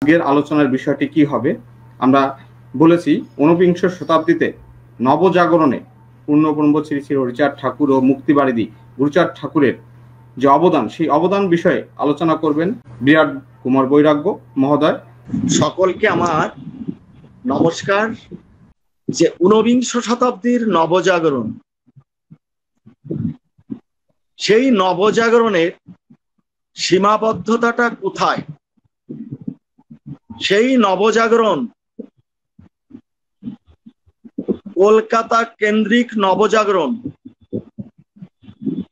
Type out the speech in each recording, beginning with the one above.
আজকের আলোচনার বিষয়টি কি হবে আমরা বলেছি। ঊনবিংশ শতাব্দীতে নবজাগরণে পূর্ণব্রহ্ম শ্রী শ্রী হরিচাঁদ ঠাকুর ও মুক্তিবারিধি গুরুচাঁদ ঠাকুরের যে অবদান, সেই অবদান বিষয়ে আলোচনা করবেন বিরাট কুমার বৈরাগ্য মহোদয়। সকলকে আমার নমস্কার। যে ঊনবিংশ শতাব্দীর নবজাগরণ, সেই নবজাগরণের সীমাবদ্ধতাটা কোথায়? সেই নবজাগরণ কলকাতা কেন্দ্রিক নবজাগরণ।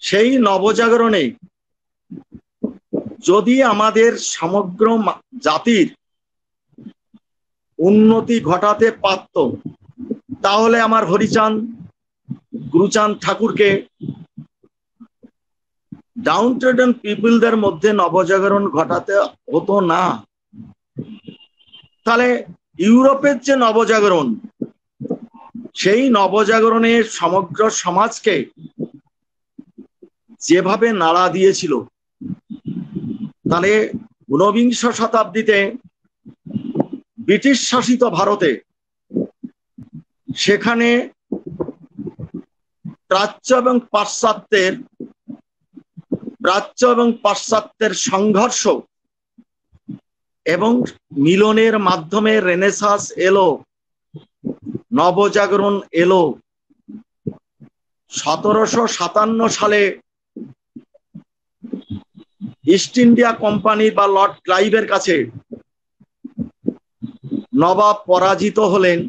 সেই নবজাগরণে যদি আমাদের সমগ্র জাতির উন্নতি ঘটাতে পারত, তাহলে আমার হরিচাঁদ গুরুচাঁদ ঠাকুরকে ডাউন ট্রেডেন পিপলদের মধ্যে নবজাগরণ ঘটাতে হতো না। তাহলে ইউরোপের যে নবজাগরণ, সেই নবজাগরণের সমগ্র সমাজকে যেভাবে নাড়া দিয়েছিল, তাহলে ঊনবিংশ শতাব্দীতে ব্রিটিশ শাসিত ভারতে সেখানে প্রাচ্য এবং পাশ্চাত্যের সংঘর্ষ এবং মিলনের মাধ্যমে রেনেসাঁস এলো, নবজাগরণ এলো। 1757 সালে ইস্ট ইন্ডিয়া কোম্পানি বা লর্ড ক্লাইভের কাছে নবাব পরাজিত হলেন।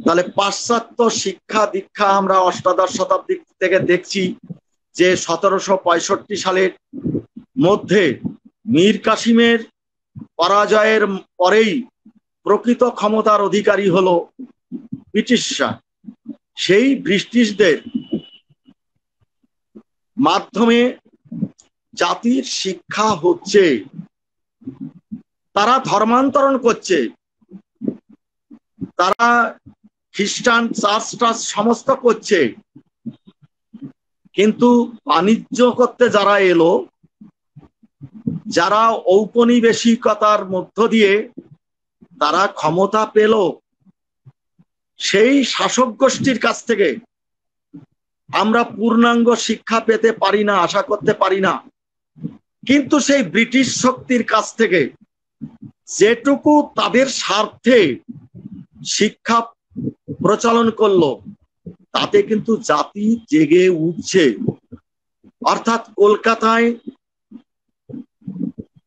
তাহলে পাশ্চাত্য শিক্ষা দীক্ষা আমরা অষ্টাদশ শতাব্দী থেকে দেখছি যে 1765 সালের মধ্যে মীর কাসিমের পরাজয়ের পরেই প্রকৃত ক্ষমতার অধিকারী হলো ব্রিটিশরা। সেই ব্রিটিশদের মাধ্যমে জাতির শিক্ষা হচ্ছে, তারা ধর্মান্তরণ করছে, তারা খ্রিস্টান চার্চ টার্চ সমস্ত করছে, কিন্তু বাণিজ্য করতে যারা এলো, যারা ঔপনিবেশিকতার মধ্য দিয়ে তারা ক্ষমতা পেল, সেই শাসক গোষ্ঠীর কাছ থেকে আমরা পূর্ণাঙ্গ শিক্ষা পেতে পারি না, আশা করতে পারি না। কিন্তু সেই ব্রিটিশ শক্তির কাছ থেকে যেটুকু তাদের স্বার্থে শিক্ষা প্রচলন করলো, তাতে কিন্তু জাতি জেগে উঠছে। অর্থাৎ কলকাতায়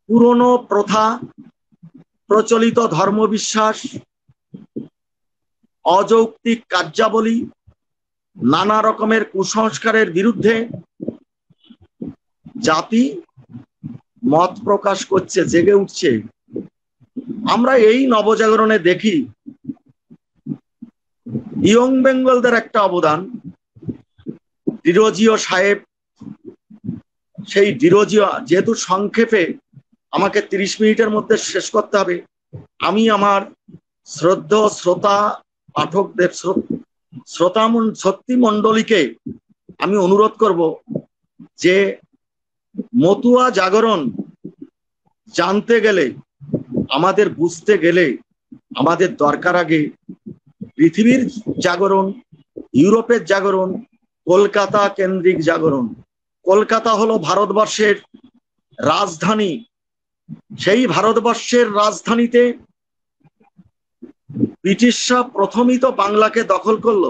পুরনো প্রথা, প্রচলিত ধর্মবিশ্বাস, অযৌক্তিক কার্যাবলী, নানা রকমের কুসংস্কারের বিরুদ্ধে জাতি মত প্রকাশ করছে, জেগে উঠছে। আমরা এই নবজাগরণে দেখি ইয়ং বেঙ্গলদের একটা অবদান। ডিরোজিও সাহেব, সেই ডিরোজিও, যেহেতু সংক্ষেপে আমাকে 30 মিনিটের মধ্যে শেষ করতে হবে, আমি আমার শ্রদ্ধেয় শ্রোতা পাঠকদের, শক্তি মণ্ডলীকে আমি অনুরোধ করব যে মতুয়া জাগরণ জানতে গেলে, আমাদের বুঝতে গেলে, আমাদের দরকার আগে পৃথিবীর জাগরণ, ইউরোপের জাগরণ, কলকাতা কেন্দ্রিক জাগরণ। কলকাতা হলো ভারতবর্ষের রাজধানী। সেই ভারতবর্ষের রাজধানীতে ব্রিটিশরা প্রথমই তো বাংলাকে দখল করলো।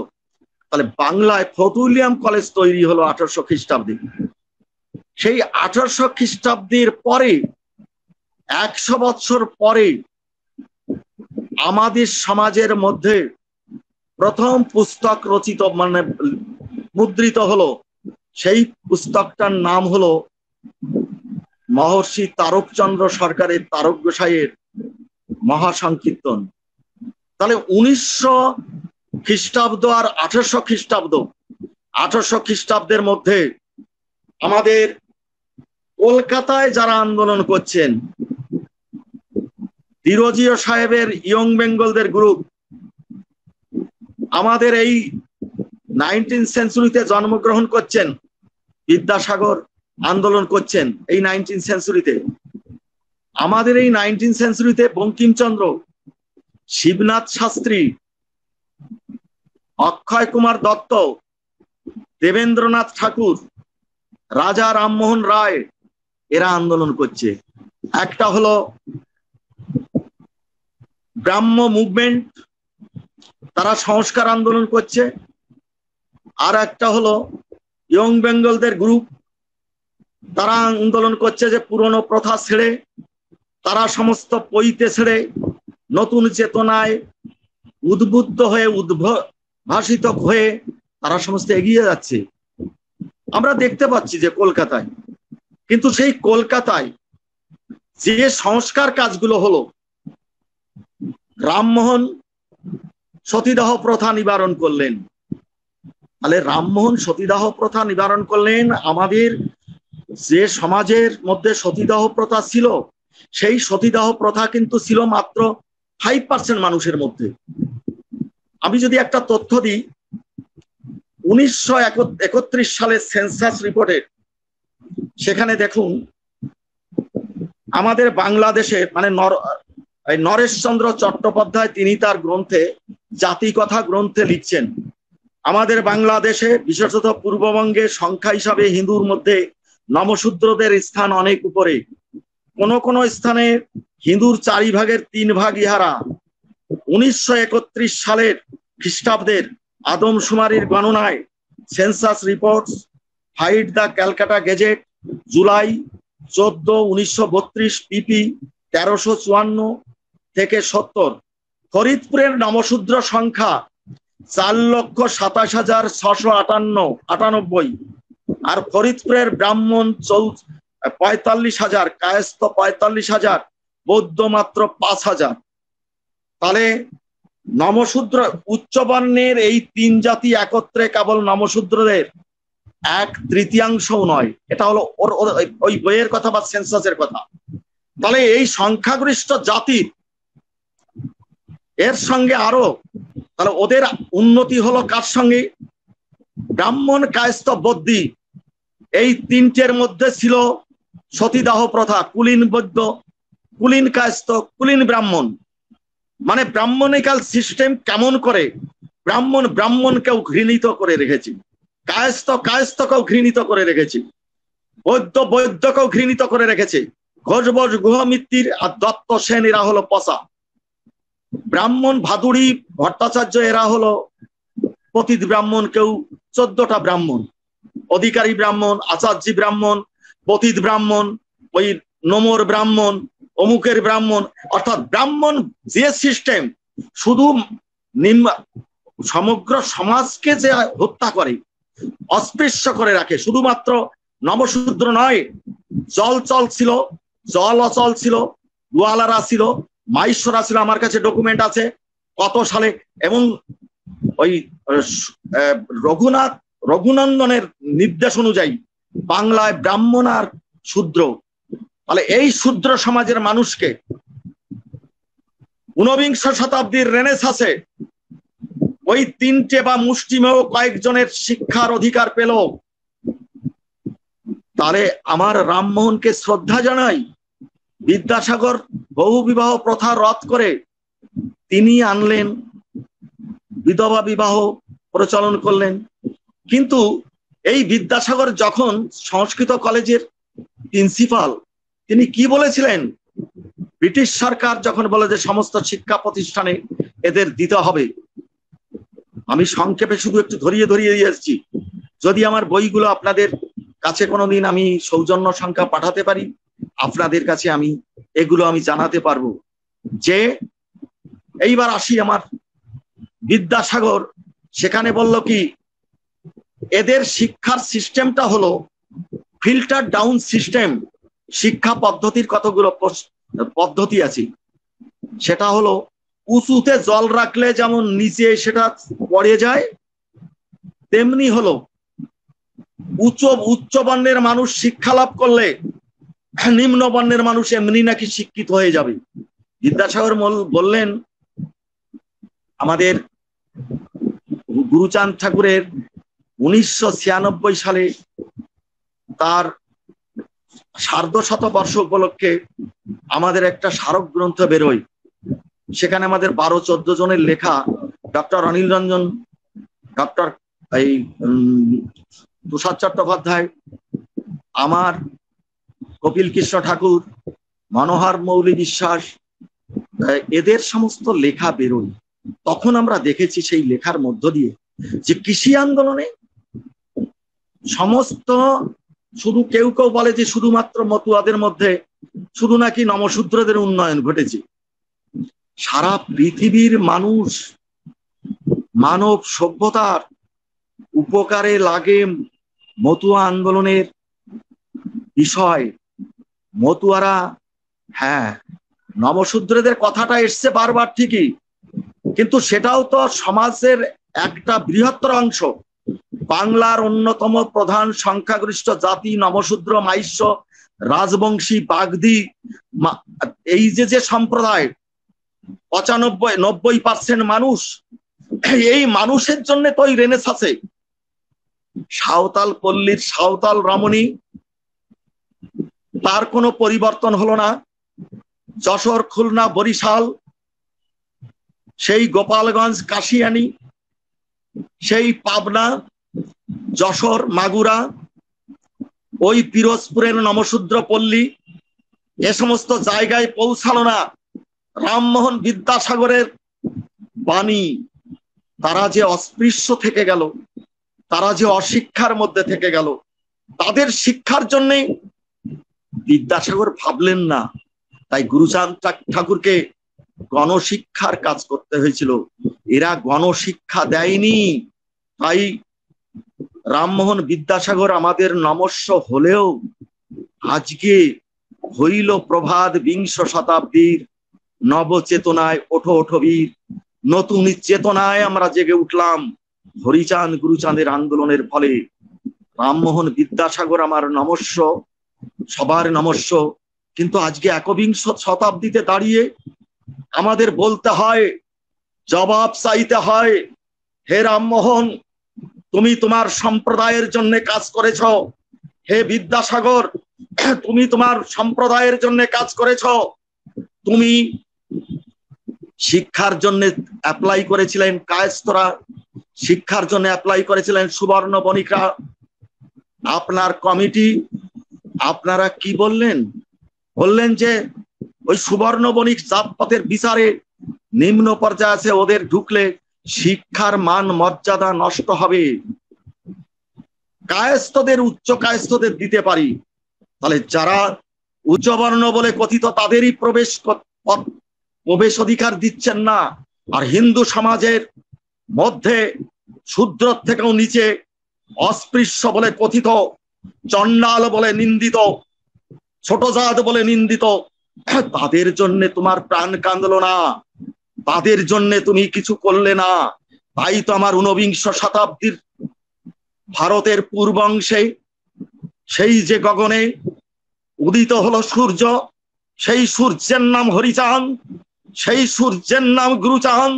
তাহলে বাংলায় ফোর্ট উইলিয়াম কলেজ তৈরি হলো 1800 খ্রিস্টাব্দে। সেই 1800 খ্রিস্টাব্দের পরে 100 বছর পরে আমাদের সমাজের মধ্যে প্রথম পুস্তক রচিত, মানে মুদ্রিত হলো। সেই পুস্তকটার নাম হলো মহর্ষি তারকচন্দ্র সরকারের, তারক গোসাইয়ের মহাসংকীর্তন। তাহলে 1900 খ্রিস্টাব্দ আর 1800 খ্রিস্টাব্দ, 1800 খ্রিস্টাব্দের মধ্যে আমাদের কলকাতায় যারা আন্দোলন করছেন, ডিরোজিও সাহেবের ইয়ং বেঙ্গলদের গ্রুপ, আমাদের এই 19th সেঞ্চুরিতে জন্মগ্রহণ করছেন, বিদ্যাসাগর আন্দোলন করছেন এই 19th সেঞ্চুরিতে। আমাদের এই 19th সেঞ্চুরিতে বঙ্কিমচন্দ্র, শিবনাথ শাস্ত্রী, অক্ষয় কুমার দত্ত, দেবেন্দ্রনাথ ঠাকুর, রাজা রামমোহন রায় এরা আন্দোলন করছে। একটা হলো ব্রাহ্ম মুভমেন্ট, তারা সংস্কার আন্দোলন করছে। আর একটা হলো ইয়ং বেঙ্গলদের গ্রুপ, তারা আন্দোলন করছে যে পুরনো প্রথা ছেড়ে, তারা সমস্ত পৈতে ছেড়ে নতুন চেতনায় উদ্বুদ্ধ হয়ে উদ্ভাসিত হয়ে তারা সমস্ত এগিয়ে যাচ্ছে। আমরা দেখতে পাচ্ছি যে কলকাতায়, কিন্তু সেই কলকাতায় যে সংস্কার কাজগুলো হলো, রামমোহন সতীদাহ প্রথা নিবারণ করলেন। তাহলে রামমোহন সতীদাহ প্রথা নিবারণ করলেন। আমাদের যে সমাজের মধ্যে সতীদাহ প্রথা ছিল, সেই সতীদাহ প্রথা কিন্তু ছিল মাত্র 5% মানুষের মধ্যে। আমি যদি একটা তথ্য দিই, 1931 সালের সেন্সাস রিপোর্টের, সেখানে দেখুন আমাদের বাংলাদেশে মানে নরেশচন্দ্র চট্টোপাধ্যায় তিনি তার গ্রন্থে জাতিকথা গ্রন্থে লিখছেন, আমাদের বাংলাদেশে বিশেষত পূর্ববঙ্গে সংখ্যা হিসাবে হিন্দুর মধ্যে নমশূদ্রদের স্থান অনেক উপরে। কোন কোন স্থানে হিন্দুর 4 ভাগের 3 ভাগ ইহারা। 1931 সালের খ্রিস্টাব্দের আদমশুমারির গণনায় সেন্সাস রিপোর্টস ফাইট the Calcutta gazette July 14, 1932 PP 1354 থেকে 70। ফরিদপুরের নমশূদ্র সংখ্যা 4,27,698, আর ফরিদপুরের ব্রাহ্মণ 45,000, কায়স্থ 45,000, বৌদ্ধ মাত্র 5,000। তাহলে নমশূদ্র উচ্চবর্ণের এই 3 জাতি একত্রে কেবল নমশূদ্রদের 1/3 নয়। এটা হলো ওই বইয়ের কথা বা সেন্সাসের কথা। তাহলে এই সংখ্যাগরিষ্ঠ জাতির এর সঙ্গে আরো, তাহলে ওদের উন্নতি হলো কার সঙ্গে? ব্রাহ্মণ, কায়স্থ, বৌদ্ধি, এই 3টের মধ্যে ছিল সতীদাহ প্রথা। কুলীন বৌদ্ধ, কুলীন কায়স্থ, কুলীন ব্রাহ্মণ। মানে ব্রাহ্মণিকাল সিস্টেম কেমন করে ব্রাহ্মণকেও ঘৃণিত করে রেখেছে, কায়স্থকেও ঘৃণিত করে রেখেছে, বৌদ্ধকেও ঘৃণিত করে রেখেছে। ঘোষবোস, গুহমিত্তির আর দত্ত সেন এরা হলো পচা। ব্রাহ্মণ, ভাদুড়ি, ভট্টাচার্য এরা হলো পতিত ব্রাহ্মণ, কেউ 14টা ব্রাহ্মণ, অধিকারী ব্রাহ্মণ, আচার্যী ব্রাহ্মণ, পতিত ব্রাহ্মণ, ওই নোমর ব্রাহ্মণ, অমুকের ব্রাহ্মণ। অর্থাৎ ব্রাহ্মণ যে সিস্টেম শুধু সমগ্র সমাজকে যে হত্যা করে, অস্পৃশ্য করে রাখে। শুধুমাত্র নমশূদ্র নয়, জল ছিল, জল অচল ছিল, গোয়ালারা ছিল, মাইশ্বরা ছিল। আমার কাছে ডকুমেন্ট আছে কত সালে। এবং ওই রঘুনন্দনের নির্দেশ অনুযায়ী বাংলায় ব্রাহ্মণ আর শূদ্র। তাহলে এই শূদ্র সমাজের মানুষকে 19বিংশ শতাব্দীর রেনেসাঁসে ওই 3টে বা মুষ্টিমেয় কয়েকজনের শিক্ষার অধিকার পেল। তাহলে আমার রামমোহনকে শ্রদ্ধা জানাই। বিদ্যাসাগর বহু বিবাহ প্রথা রদ করে তিনি আনলেন, বিধবা বিবাহ প্রচলন করলেন। কিন্তু এই বিদ্যাসাগর যখন সংস্কৃত কলেজের প্রিন্সিপাল, তিনি কি বলেছিলেন? ব্রিটিশ সরকার যখন বলে যে সমস্ত শিক্ষা প্রতিষ্ঠানে এদের দিতে হবে, আমি সংক্ষেপে শুধু একটু ধরিয়ে দিয়ে এসেছি। যদি আমার বইগুলো আপনাদের কাছে কোনোদিন আমি সৌজন্য সংখ্যা পাঠাতে পারি, আপনাদের কাছে আমি এগুলো আমি জানাতে পারবো। যে এইবার আসি আমার বিদ্যাসাগর, সেখানে বলল কি, এদের শিক্ষার সিস্টেমটা হলো ফিল্টার ডাউন সিস্টেম। শিক্ষা পদ্ধতির কতগুলো পদ্ধতি আছে। সেটা হলো উঁচুতে জল রাখলে যেমন নিচে সেটা পড়ে যায়, তেমনি হলো উচ্চ বর্ণের মানুষ শিক্ষা লাভ করলে নিম্ন বর্ণের মানুষ এমনি নাকি শিক্ষিত হয়ে যাবে। বিদ্যাসাগর বললেন, আমাদের গুরুচাঁদ ঠাকুরের 1996 সালে তার সার্ধশতবর্ষ উপলক্ষে আমাদের একটা স্মারক গ্রন্থ বেরোয়, সেখানে আমাদের 12-14 জনের লেখা, ডক্টর অনিল রঞ্জন, ডক্টর তুষার চট্টোপাধ্যায়, আমার, কপিল কৃষ্ণ ঠাকুর, মনোহর মৌলী বিশ্বাস, এদের সমস্ত লেখা বেরোয়। তখন আমরা দেখেছি সেই লেখার মধ্য দিয়ে যে কৃষি আন্দোলনে সমস্ত, শুধু কেউ কেউ বলে যে শুধুমাত্র মতুয়াদের মধ্যে শুধু নাকি নমশূদ্রদের উন্নয়ন ঘটেছে, সারা পৃথিবীর মানুষ, মানব সভ্যতার উপকারে লাগে মতুয়া আন্দোলনের বিষয়। মতুয়ারা, হ্যাঁ, নমশূদ্রদের কথাটা এসছে বারবার ঠিকই, কিন্তু সেটাও তো সমাজের একটা বৃহত্তর অংশ। বাংলার অন্যতম প্রধান সংখ্যাগরিষ্ঠ জাতি নমশূদ্র, মাইশ্য, রাজবংশী, বাগদি, এই যে সম্প্রদায় 95-90% মানুষ, এই মানুষের জন্য তো ওই রেনেসাঁসে সাঁওতাল পল্লীর সাঁওতাল রমণী, তার কোনো পরিবর্তন হলো না। যশোর, খুলনা, বরিশাল, সেই গোপালগঞ্জ, কাশিয়ানী, সেই পাবনা, যশোর, মাগুরা, ওই পিরোজপুরের নমশূদ্র পল্লী, এ সমস্ত জায়গায় পৌঁছালো না রামমোহন বিদ্যাসাগরের বাণী। তারা যে অস্পৃশ্য থেকে গেল, তারা যে অশিক্ষার মধ্যে থেকে গেল, তাদের শিক্ষার জন্যে বিদ্যাসাগর ভাবলেন না। তাই গুরুচাঁদ ঠাকুরকে গণশিক্ষার কাজ করতে হয়েছিল, এরা গণশিক্ষা দেয়নি। তাই রামমোহন বিদ্যাসাগর আমাদের নমস্য হলেও আজকে হইল প্রভাত বিংশ শতাব্দীর নবচেতনায় ওঠো ওঠো বীর, নতুন চেতনায় আমরা জেগে উঠলাম হরিচাঁদ গুরুচাঁদের আন্দোলনের ফলে। রামমোহন বিদ্যাসাগর আমার নমস্য, সবার নমস্য। কিন্তু আজকে একবিংশ শতাব্দীতে দাঁড়িয়ে আমাদের বলতে হয়, জবাব চাইতে হয়, হে রামমোহন, তুমি তোমার সম্প্রদায়ের জন্য কাজ করেছ। হে বিদ্যাসাগর, তুমি তোমার সম্প্রদায়ের জন্য কাজ করেছ। তুমি শিক্ষার জন্য অ্যাপ্লাই করেছিলেন কায়স্থরা, শিক্ষার জন্য অ্যাপ্লাই করেছিলেন সুবর্ণ বণিকরা। আপনার কমিটি, আপনারা কি বললেন? বললেন যে ওই সুবর্ণ বণিক জাতপাতের বিচারে নিম্ন পর্যায়ে আছে, ওদের ঢুকলে শিক্ষার মান মর্যাদা নষ্ট হবে। কায়স্থদের, উচ্চ কায়স্থদের দিতে পারি, তাহলে যারা উচ্চবর্ণ বলে কথিত তাদেরই প্রবেশ অধিকার দিচ্ছেন না। আর হিন্দু সমাজের মধ্যে শূদ্র থেকেও নিচে অস্পৃশ্য বলে কথিত, চণ্ডাল বলে নিন্দিত, ছোট জাত বলে নিন্দিত, তাদের জন্য তোমার প্রাণ কাঁদলো না, তাদের জন্য তুমি কিছু করলে না। তাই তো আমার ঊনবিংশ শতাব্দীর ভারতের পূর্বাংশে সেই যে গগনে উদিত হলো সূর্য, সেই সূর্যের নাম হরিচাঁদ, সেই সূর্যের নাম গুরুচাঁদ।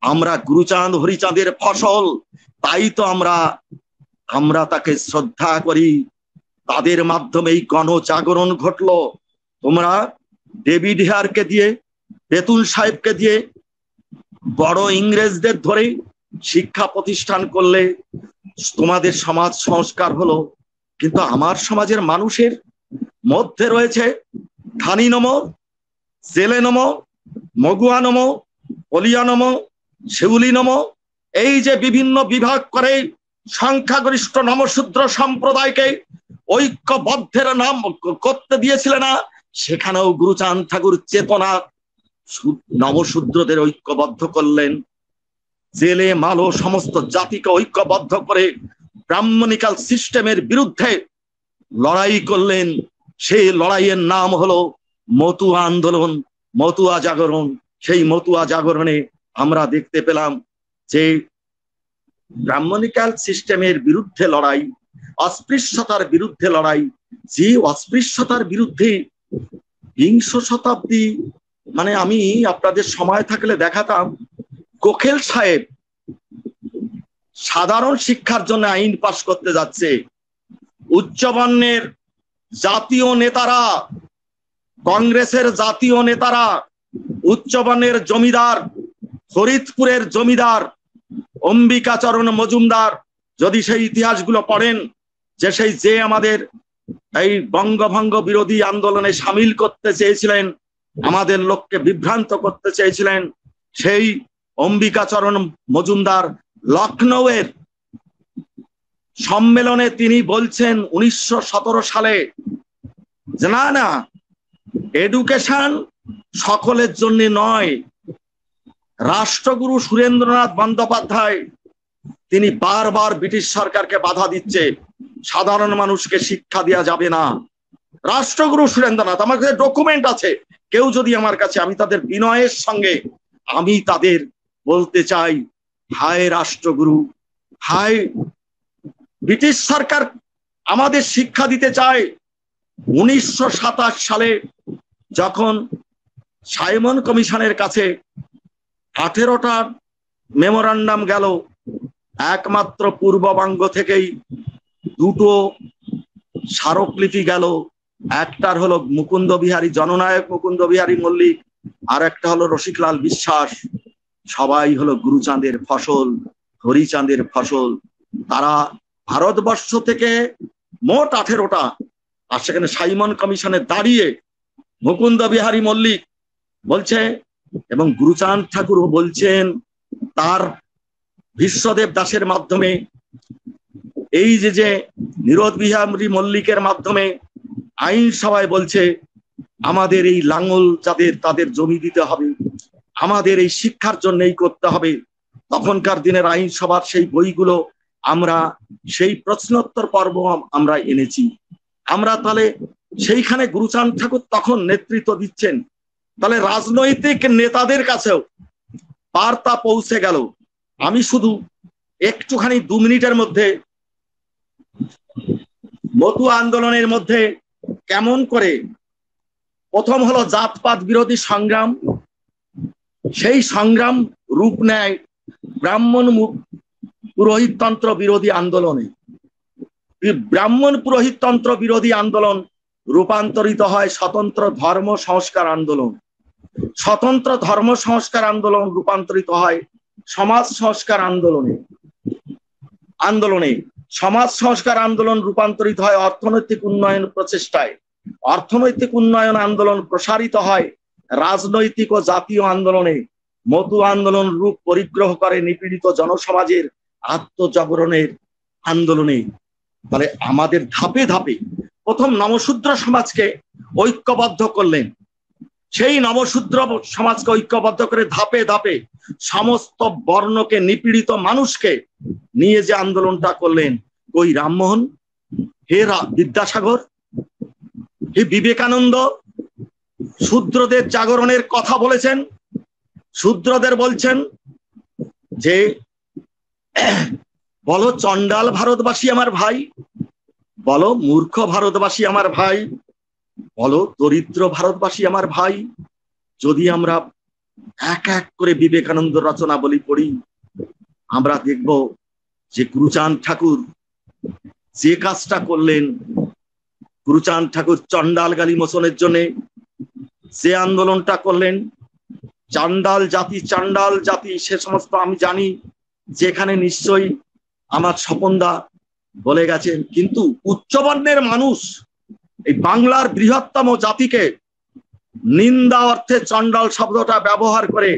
আমরা গুরুচাঁদ হরিচাঁদের ফসল, তাই তো আমরা তাকে শ্রদ্ধা করি। তাদের মাধ্যমে এই গণজাগরণ ঘটলো। তোমরা ডেভিড হেয়ারকে দিয়ে, বেতুল সাহেবকে দিয়ে বড় ইংরেজদের ধরে শিক্ষা প্রতিষ্ঠান করলে, তোমাদের সমাজ সংস্কার হলো। কিন্তু আমার সমাজের মানুষের মধ্যে রয়েছে ধানী নম, জেলে নম, মগুয়া নম, অলিয়া নম, শিউলি নম, এই যে বিভিন্ন বিভাগ করে সংখ্যাগরিষ্ঠ নমশূদ্র সম্প্রদায়কে ঐক্যবদ্ধের নাম করতে দিয়েছিল না, সেখানেও গুরুচাঁদ ঠাকুর চেতনা নবশূদ্রদের ঐক্যবদ্ধ করলেন। জেলে মালো সমস্ত জাতিকে ঐক্যবদ্ধ করে ব্রাহ্মণিকাল সিস্টেমের বিরুদ্ধে লড়াই করলেন। সেই লড়াইয়ের নাম হলো মতুয়া আন্দোলন, মতুয়া জাগরণ। সেই মতুয়া জাগরণে আমরা দেখতে পেলাম যে ব্রাহ্মণিকাল সিস্টেমের বিরুদ্ধে লড়াই, অস্পৃশ্যতার বিরুদ্ধে লড়াই, যে অস্পৃশ্যতার বিরুদ্ধে বিংশ শতাব্দী, মানে আমি আপনাদের সময় থাকলে দেখাতাম, গোখেল সাহেব সাধারণ শিক্ষার জন্য আইন পাশ করতে যাচ্ছে, উচ্চবর্ণের জাতীয় নেতারা, কংগ্রেসের জাতীয় নেতারা, উচ্চবর্ণের জমিদার, ফরিদপুরের জমিদার অম্বিকাচরণ মজুমদার, যদি সেই ইতিহাসগুলো পড়েন, যে আমাদের এই বঙ্গভঙ্গ বিরোধী আন্দোলনে সামিল করতে চেয়েছিলেন, আমাদের লোককে বিভ্রান্ত করতে চেয়েছিলেন, সেই অম্বিকাচরণ মজুমদার লখনৌয়ের সম্মেলনে তিনি বলছেন 1917 সালে যে না না, এডুকেশন সকলের জন্য নয়। রাষ্ট্রগুরু সুরেন্দ্রনাথ বন্দ্যোপাধ্যায় তিনি বারবার ব্রিটিশ সরকারকে বাধা দিচ্ছে, সাধারণ মানুষকে শিক্ষা দেওয়া যাবে না। রাষ্ট্রগুরু সুরেন্দ্রনাথ, আমার কাছে ডকুমেন্ট আছে, কেউ যদি আমার কাছে, আমি তাদের বিনয়ের সঙ্গে আমি তাদের বলতে চাই, হায় রাষ্ট্রগুরু, হায় ব্রিটিশ সরকার আমাদের শিক্ষা দিতে চায়। 1927 সালে যখন সাইমন কমিশনের কাছে 18টা মেমোরান্ডাম গেল, একমাত্র পূর্ববঙ্গ থেকেই 2টো স্মারকলিপি গেল। একটার হলো মুকুন্দ বিহারী, জননায়ক মুকুন্দ বিহারী মল্লিক, আর একটা হলো রসিকলাল বিশ্বাস। সবাই হলো গুরুচাঁদের ফসল, হরিচাঁদের ফসল। তারা ভারতবর্ষ থেকে মোট 18টা, আর সেখানে সাইমন কমিশনে দাঁড়িয়ে মুকুন্দ বিহারী মল্লিক বলছে, এবং গুরুচাঁদ ঠাকুর বলছেন তার বিশ্বদেব দাসের মাধ্যমে, এই যে নীরদ বিহারী মল্লিকের মাধ্যমে আইনসভায় বলছে আমাদের এই লাঙ্গল যাদের, তাদের জমি দিতে হবে, আমাদের এই শিক্ষার জন্যই করতে হবে। তখনকার দিনের আইনসভার সেই বইগুলো আমরা, সেই প্রশ্নোত্তর পর্ব আমরা এনেছি। আমরা তাহলে সেইখানে গুরুচাঁদ ঠাকুর তখন নেতৃত্ব দিচ্ছেন। তাহলে রাজনৈতিক নেতাদের কাছেও বার্তা পৌঁছে গেল। আমি শুধু একটুখানি 2 মিনিটের মধ্যে মতুয়া আন্দোলনের মধ্যে কেমন করে প্রথম হলো জাতপাত বিরোধী সংগ্রাম, সেই সংগ্রাম রূপ নেয় ব্রাহ্মণ পুরোহিততন্ত্র বিরোধী আন্দোলনে। ব্রাহ্মণ পুরোহিততন্ত্র বিরোধী আন্দোলন রূপান্তরিত হয় স্বতন্ত্র ধর্ম সংস্কার আন্দোলন। স্বতন্ত্র ধর্ম সংস্কার আন্দোলন রূপান্তরিত হয় সমাজ সংস্কার আন্দোলনে। সমাজ সংস্কার আন্দোলন রূপান্তরিত হয় অর্থনৈতিক উন্নয়ন প্রচেষ্টায়। অর্থনৈতিক উন্নয়ন আন্দোলন প্রসারিত হয় রাজনৈতিক ও জাতীয় আন্দোলনে। মতু আন্দোলন রূপ পরিগ্রহ করে নিপীড়িত জনসমাজের আত্মজাগরণের আন্দোলনে। মানে আমাদের ধাপে ধাপে প্রথম নমশূদ্র সমাজকে ঐক্যবদ্ধ করলেন, সেই নমশূদ্র সমাজকে ঐক্যবদ্ধ করে ধাপে ধাপে সমস্ত বর্ণকে, নিপীড়িত মানুষকে নিয়ে যে আন্দোলনটা করলেন, ওই রামমোহন, হে বিদ্যাসাগর, হে বিবেকানন্দ শূদ্রদের জাগরণের কথা বলেছেন। শূদ্রদের বলছেন যে বলো চণ্ডাল ভারতবাসী আমার ভাই, বলো মূর্খ ভারতবাসী আমার ভাই, বলো দরিদ্র ভারতবাসী আমার ভাই। যদি আমরা এক এক করে বিবেকানন্দ রচনাবলী পড়ি, আমরা দেখব যে গুরুচাঁদ ঠাকুর যে কাজটা করলেন, গুরুচাঁদ ঠাকুর চণ্ডাল গালি মোচনের জন্য যে আন্দোলনটা করলেন, চান্ডাল জাতি সে সমস্ত আমি জানি, যেখানে নিশ্চয়ই আমার স্বপনদা বলে গেছেন, কিন্তু উচ্চবর্ণের মানুষ এই বাংলার বৃহত্তম জাতিকে নিন্দা অর্থে চণ্ডাল শব্দটা ব্যবহার করে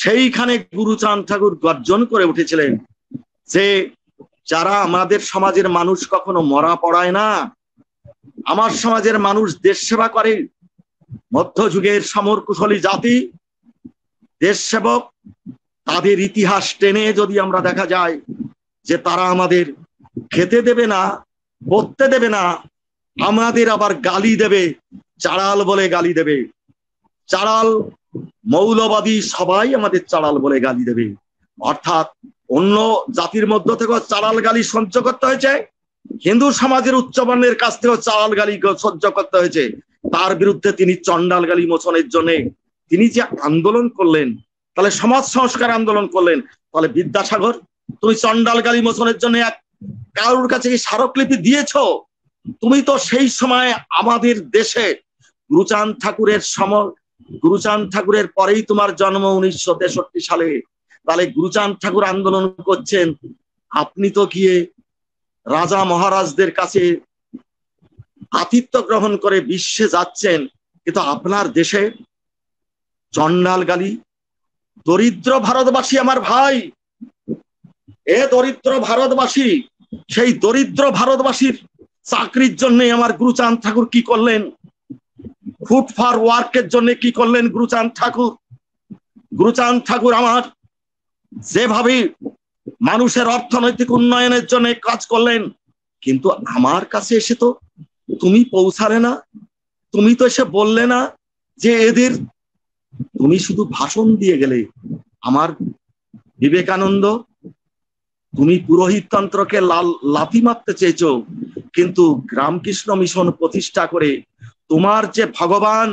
সেইখানে গুরুচাঁদ ঠাকুর গর্জন করে উঠেছিলেন যে যারা আমাদের সমাজের মানুষ কখনো মরা পড়ায় না, আমার সমাজের মানুষ দেশ সেবা করে। মধ্যযুগের সমর কুশলী জাতি, দেশ সেবক, তাদের ইতিহাস টেনে যদি আমরা দেখা যায় যে তারা আমাদের খেতে দেবে না, পড়তে দেবে না, আমাদের আবার গালি দেবে, চাড়াল বলে গালি দেবে। চাড়াল, মৌলবাদী সবাই আমাদের চাড়াল বলে গালি দেবে। অর্থাৎ অন্য জাতির মধ্য থেকেও চাড়াল গালি সহ্য করতে হয়েছে, হিন্দু সমাজের উচ্চবর্ণের কাছ থেকেও চাড়াল গালি সহ্য করতে হয়েছে। তার বিরুদ্ধে তিনি চণ্ডাল গালি মোচনের জন্য তিনি যে আন্দোলন করলেন, তাহলে সমাজ সংস্কার আন্দোলন করলেন। তাহলে বিদ্যাসাগর, তুমি চণ্ডাল গালি মোচনের জন্য কারোর কাছে কি স্মারকলিপি দিয়েছো? তুমি তো সেই সময় আমাদের দেশে গুরুচাঁদ ঠাকুরের পরেই তোমার জন্ম 1963 সালে। তাহলে গুরুচাঁদ ঠাকুর আন্দোলন করছেন, আপনি তো গিয়ে রাজা মহারাজদের কাছে আতিথ্য গ্রহণ করে বিশ্বে যাচ্ছেন, কিন্তু আপনার দেশে চন্ডাল গালি। দরিদ্র ভারতবাসী আমার ভাই, এ দরিদ্র ভারতবাসী, সেই দরিদ্র ভারতবাসীর চাকরির জন্য আমার গুরুচাঁদ ঠাকুর কি করলেন? ফুড ফর ওয়ার্কের জন্য কি করলেন গুরুচাঁদ ঠাকুর? গুরুচাঁদ ঠাকুর আমার যেভাবে মানুষের অর্থনৈতিক উন্নয়নের জন্য কাজ করলেন, কিন্তু আমার কাছে এসে তো তুমি পৌঁছালে না, তুমি তো এসে বললে না যে এদের, তুমি শুধু ভাষণ দিয়ে গেলে। আমার বিবেকানন্দ, তুমি পুরোহিততন্ত্রকে লাথি মারতে চেয়েছো, কিন্তু রামকৃষ্ণ মিশন প্রতিষ্ঠা করে তোমার যে ভগবান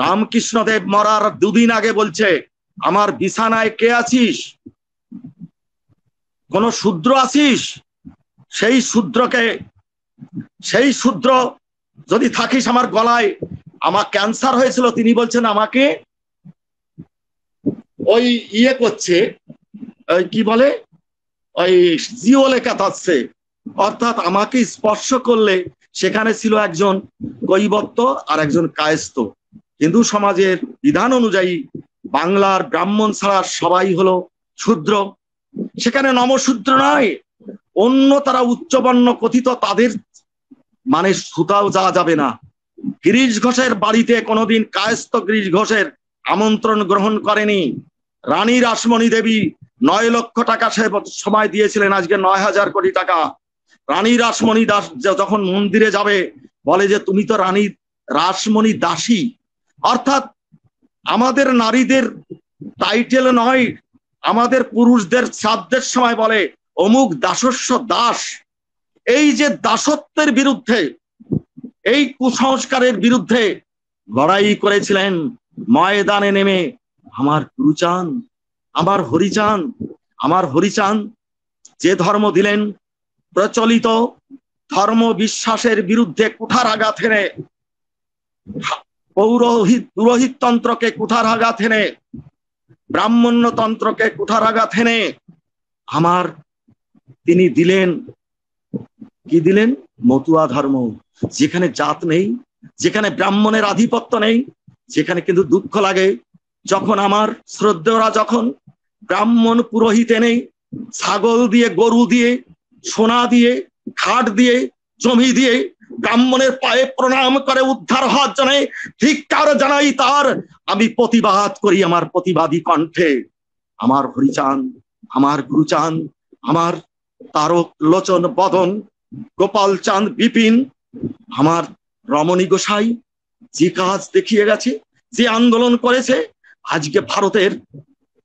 রামকৃষ্ণদেব মরার 2 দিন আগে বলছে, আমার বিছানায় কে আছিস? কোন শূদ্র আছিস? সেই শূদ্র যদি থাকিস আমার গলায়, আমার ক্যান্সার হয়েছিল, তিনি বলছেন আমাকে ওই ইয়ে করছে, কি বলে, ওই জিওলে কাটাচ্ছে, অর্থাৎ আমাকে স্পর্শ করলে সেখানে ছিল একজন কৈবর্ত আর একজন কায়স্থ। হিন্দু সমাজের বিধান অনুযায়ী বাংলার ব্রাহ্মণ ছাড়া সবাই হলো শূদ্র, সেখানে নমশূদ্র নয়, অন্য তারা উচ্চবর্ণ কথিত, তাদের মানে সুতাও যাওয়া যাবে না। গিরিশ ঘোষের বাড়িতে কোনোদিন কায়স্থ গিরিশ ঘোষের আমন্ত্রণ গ্রহণ করেনি। রানী রাসমণি দেবী 9 লক্ষ টাকা সে সময় দিয়েছিলেন, আজকে 9,000 কোটি টাকা। রানী রাসমণি দাস যখন মন্দিরে যাবে বলে যে তুমি তো রানী রাসমণি দাসী, অর্থাৎ আমাদের নারীদের টাইটেল নয়, আমাদের পুরুষদের শ্রাদ্ধের সময় বলে অমুক দাসস্য দাস। এই যে দাসত্বের বিরুদ্ধে, এই কুসংস্কারের বিরুদ্ধে লড়াই করেছিলেন ময়দানে নেমে আমার গুরুচাঁদ, আমার হরিচাঁদ, যে ধর্ম দিলেন প্রচলিত ধর্ম বিশ্বাসের বিরুদ্ধে কুঠারাঘাত হেনে, পুরোহিততন্ত্রকে কুঠারাঘাত হেনে, ব্রাহ্মণ্যতন্ত্রকে কুঠারাঘাত হেনে আমার তিনি দিলেন, কি দিলেন? মতুয়া ধর্ম। যেখানে জাত নেই, যেখানে ব্রাহ্মণের আধিপত্য নেই, যেখানে কিন্তু দুঃখ লাগে যখন আমার শ্রদ্ধেয়রা যখন ব্রাহ্মণ পুরোহিত নেই, ছাগল দিয়ে, গরু দিয়ে, সোনা দিয়ে, খাট দিয়ে, জমি দিয়ে ব্রাহ্মণের পায়ে প্রণাম করে উদ্ধার হওয়ার জন্য ধিক্কার জানাই তার। আমি প্রতিবাদ করি আমার প্রতিবাদী কণ্ঠে। আমার হরিচাঁদ, আমার গুরুচাঁদ, আমার তারক লোচন বদন গোপাল চাঁদ বিপিন, আমার রমণী গোসাই যে কাজ দেখিয়ে গেছে, যে আন্দোলন করেছে, আজকে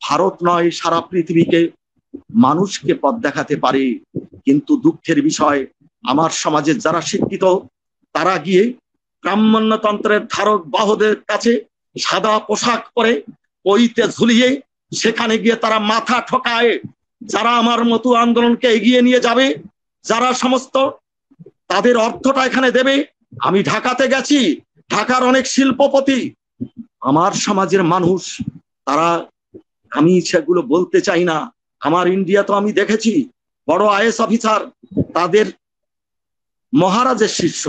ভারত নয় সারা পৃথিবীকে মানুষকে পথ দেখাতে পারে। কিন্তু দুঃখের বিষয়, আমার সমাজের যারা শিক্ষিত তারা গিয়ে ব্রাহ্মণ্যতন্ত্রের ধারক বাহকদের কাছে সাদা পোশাক পরে পইতে ঝুলিয়ে সেখানে গিয়ে তারা মাথা ঠকায়। যারা আমার মতো আন্দোলনকে এগিয়ে নিয়ে যাবে, যারা সমস্ত তাদের অর্থটা এখানে দেবে। আমি ঢাকাতে গেছি, ঢাকার অনেক শিল্পপতি আমার সমাজের মানুষ, তারা, আমি সেগুলো বলতে চাই না, আমার ইন্ডিয়া তো আমি দেখেছি বড় আইএস অফিসার, তাদের মহারাজের শিষ্য,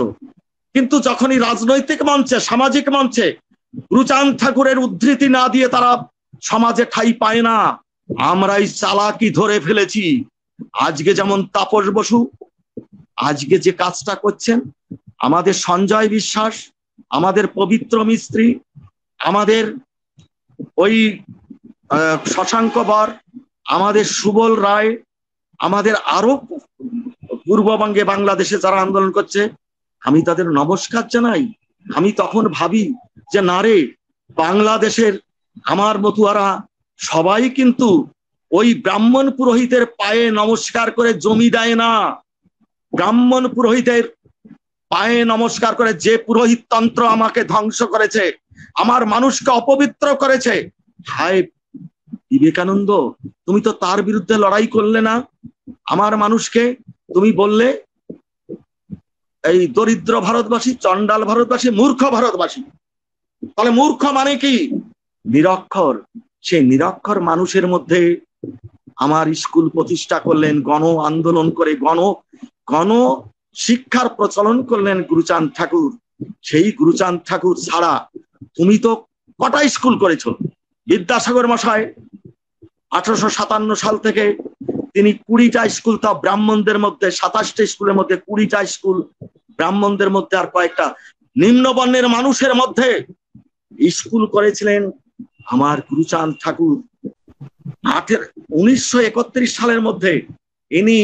কিন্তু যখনই রাজনৈতিক মঞ্চে, সামাজিক মঞ্চে গুরুচাঁদ ঠাকুরের উদ্ধৃতি না দিয়ে তারা সমাজে ঠাঁই পায় না। আমরাই চালাকি ধরে ফেলেছি। আজকে যেমন তাপস বসু আজকে যে কাজটা করছেন, আমাদের সঞ্জয় বিশ্বাস, আমাদের পবিত্র মিস্ত্রি, আমাদের ওই শশাঙ্ক বর, আমাদের সুবল রায়, আমাদের আরো পূর্ববঙ্গে বাংলাদেশে যারা আন্দোলন করছে, আমি তাদের নমস্কার জানাই। আমি তখন ভাবি যে না রে, বাংলাদেশের আমার মতুয়ারা সবাই কিন্তু ওই ব্রাহ্মণ পুরোহিতের পায়ে নমস্কার করে জমি দেয় না। ব্রাহ্মণ পুরোহিতের পায়ে নমস্কার করে, যে পুরোহিত তন্ত্র আমাকে ধ্বংস করেছে, আমার মানুষকে অপবিত্র করেছে। হায় বিবেকানন্দ, তুমি তো তার বিরুদ্ধে লড়াই করলে না। আমার মানুষকে তুমি বললে এই দরিদ্র ভারতবাসী, চন্ডাল ভারতবাসী, মূর্খ ভারতবাসী। তাহলে মূর্খ মানে কি? নিরক্ষর। সেই নিরক্ষর মানুষের মধ্যে আমার স্কুল প্রতিষ্ঠা করলেন, গণ আন্দোলন করে গণ শিক্ষার প্রচলন করলেন গুরুচাঁদ ঠাকুর। সেই গুরুচাঁদ ঠাকুর ছাড়া তুমি তো কটা স্কুল করেছো? বিদ্যাসাগর মশাই 1857 সাল থেকে তিনি 20টা স্কুল, তা ব্রাহ্মণদের মধ্যে 27টা স্কুলের মধ্যে 20টা স্কুল ব্রাহ্মণদের মধ্যে আর কয়েকটা নিম্নবর্ণের মানুষের মধ্যে স্কুল করেছিলেন আমার গুরুচাঁদ ঠাকুর। 1931 সালের মধ্যে ইনি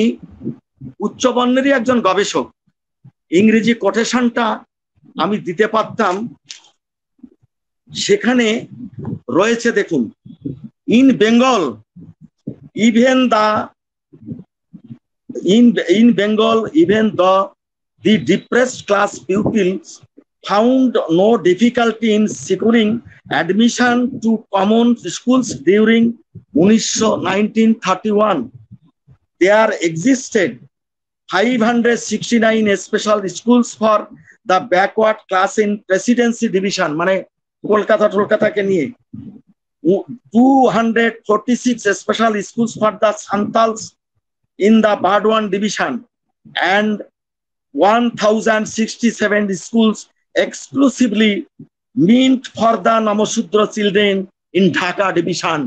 উচ্চবর্ণেরই একজন গবেষক। ইংরেজি কোটেশনটা আমি দিতে পারতাম, সেখানে রয়েছে দেখুন, in Bengal even the depressed class pupils found no difficulty in securing admission to common schools during 1931. There existed 569 special schools for the backward class in presidency division, মানে কলকাতাকে নিয়ে 246 special schools for the Santals in the Bardwan division and 1067 schools exclusively meant for the Namashudra children in Dhaka division.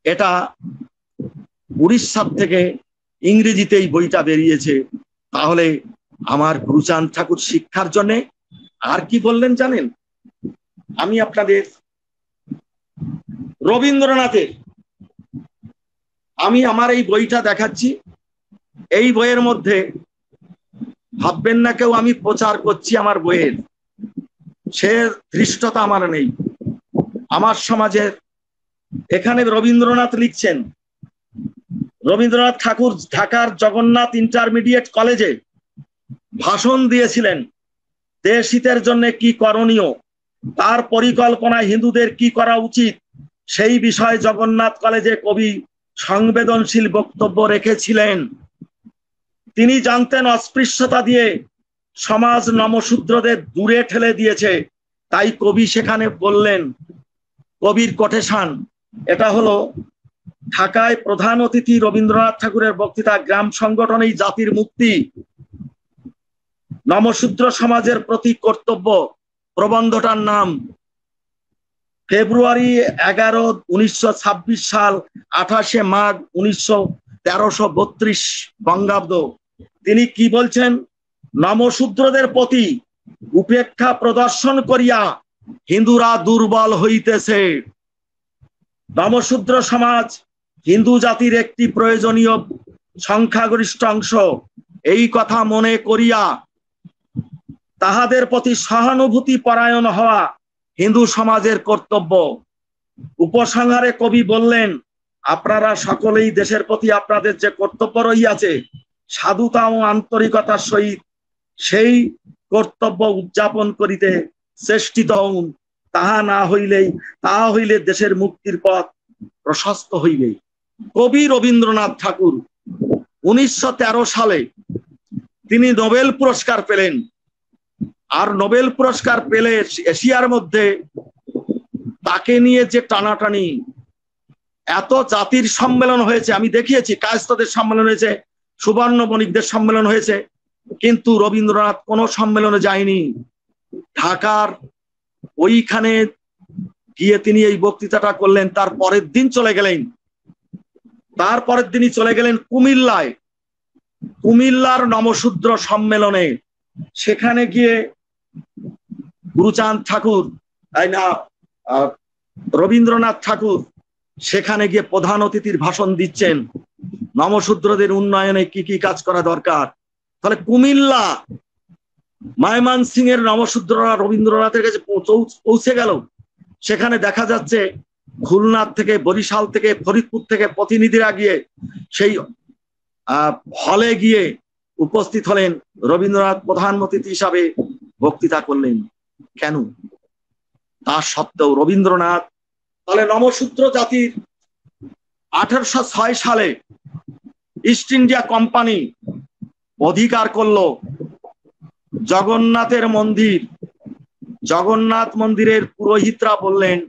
এটা উড়িষ্যা থেকে ইংরেজিতে এই বইটা বেরিয়েছে। তাহলে আমার গুরুচাঁদ ঠাকুর শিক্ষার জন্য আর কি বললেন জানেন? আমি আপনাদের রবীন্দ্রনাথের, আমি আমার এই বইটা দেখাচ্ছি। এই বইয়ের মধ্যে ভাববেন না কেউ আমি প্রচার করছি আমার বইয়ের, সে ধৃষ্টতা আমার নেই। আমার সমাজের এখানে রবীন্দ্রনাথ লিখছেন, রবীন্দ্রনাথ ঠাকুর ঢাকার জগন্নাথ ইন্টারমিডিয়েট কলেজে ভাষণ দিয়েছিলেন। দেশ হিতের জন্য কি করণীয়, তার পরিকল্পনায় হিন্দুদের কি করা উচিত, সেই বিষয়ে জগন্নাথ কলেজে কবি সংবেদনশীল বক্তব্য রেখেছিলেন। তিনি জানতেন অস্পৃশ্যতা দিয়ে সমাজ নমশূদ্রদের দূরে ঠেলে দিয়েছে, তাই কবি সেখানে বললেন, কবির কোটেশন এটা হলো ঢাকায় প্রধান অতিথি রবীন্দ্রনাথ ঠাকুরের বক্তৃতা, গ্রাম সংগঠনেই জাতির মুক্তি, নমশূদ্র সমাজের প্রতি কর্তব্য। প্রবন্ধটার নাম ফেব্রুয়ারি 11, 1926 সাল, 28 মাঘ 1332 বঙ্গাব্দ। তিনি কি বলছেন? নমশূদ্রদের প্রতি উপেক্ষা প্রদর্শন করিয়া হিন্দুরা দুর্বল হইতেছে। নমশূদ্র সমাজ হিন্দু জাতির একটি প্রয়োজনীয় সংখ্যাগরিষ্ঠ অংশ, এই কথা মনে করিয়া তাহাদের প্রতি সহানুভূতি পরায়ণ হওয়া হিন্দু সমাজের কর্তব্য। উপসংহারে কবি বললেন, আপনারা সকলেই দেশের প্রতি আপনাদের যে কর্তব্য রহিয়াছে, সাধুতা ও আন্তরিকতার সহিত সেই কর্তব্য উদযাপন করিতে চেষ্টিত হউন। তাহা হইলে দেশের মুক্তির পথ প্রশস্ত হইবে। কবি রবীন্দ্রনাথ ঠাকুর 1913 সালে তিনি নোবেল পুরস্কার পেলেন। আর নোবেল পুরস্কার পেলে এশিয়ার মধ্যে তাকে নিয়ে যে টানাটানি, এত জাতির সম্মেলন হয়েছে, আমি দেখিয়েছি, কায়স্থদের সম্মেলন হয়েছে, সুবর্ণ বণিকদের সম্মেলন হয়েছে, কিন্তু রবীন্দ্রনাথ কোনো সম্মেলনে যায়নি। ঢাকার ওইখানে গিয়ে তিনি এই বক্তৃতাটা করলেন। তার পরের দিনই চলে গেলেন কুমিল্লায়, কুমিল্লার নমশূদ্র সম্মেলনে। সেখানে গিয়ে গুরুচাঁদ ঠাকুর রবীন্দ্রনাথ ঠাকুর সেখানে গিয়ে প্রধান অতিথির ভাষণ দিচ্ছেন, নমশূদ্রদের উন্নয়নে কি কি কাজ করা দরকার। তাহলে কুমিল্লা, ময়মনসিংহ এর নমশূদ্ররা রবীন্দ্রনাথের কাছে পৌঁছে গেল। সেখানে দেখা যাচ্ছে খুলনা থেকে, বরিশাল থেকে, ফরিদপুর থেকে প্রতিনিধিরা গিয়ে সেই হলে গিয়ে উপস্থিত হলেন। রবীন্দ্রনাথ প্রধান অতিথি হিসাবে বক্তৃতা করলেন। কেন? তা সত্ত্বেও রবীন্দ্রনাথ, তাহলে নমশূদ্র জাতির 1806 সালে ইস্ট ইন্ডিয়া কোম্পানি অধিকার করলো। জগন্নাথের মন্দির, জগন্নাথ মন্দিরের পুরোহিতরা বললেন,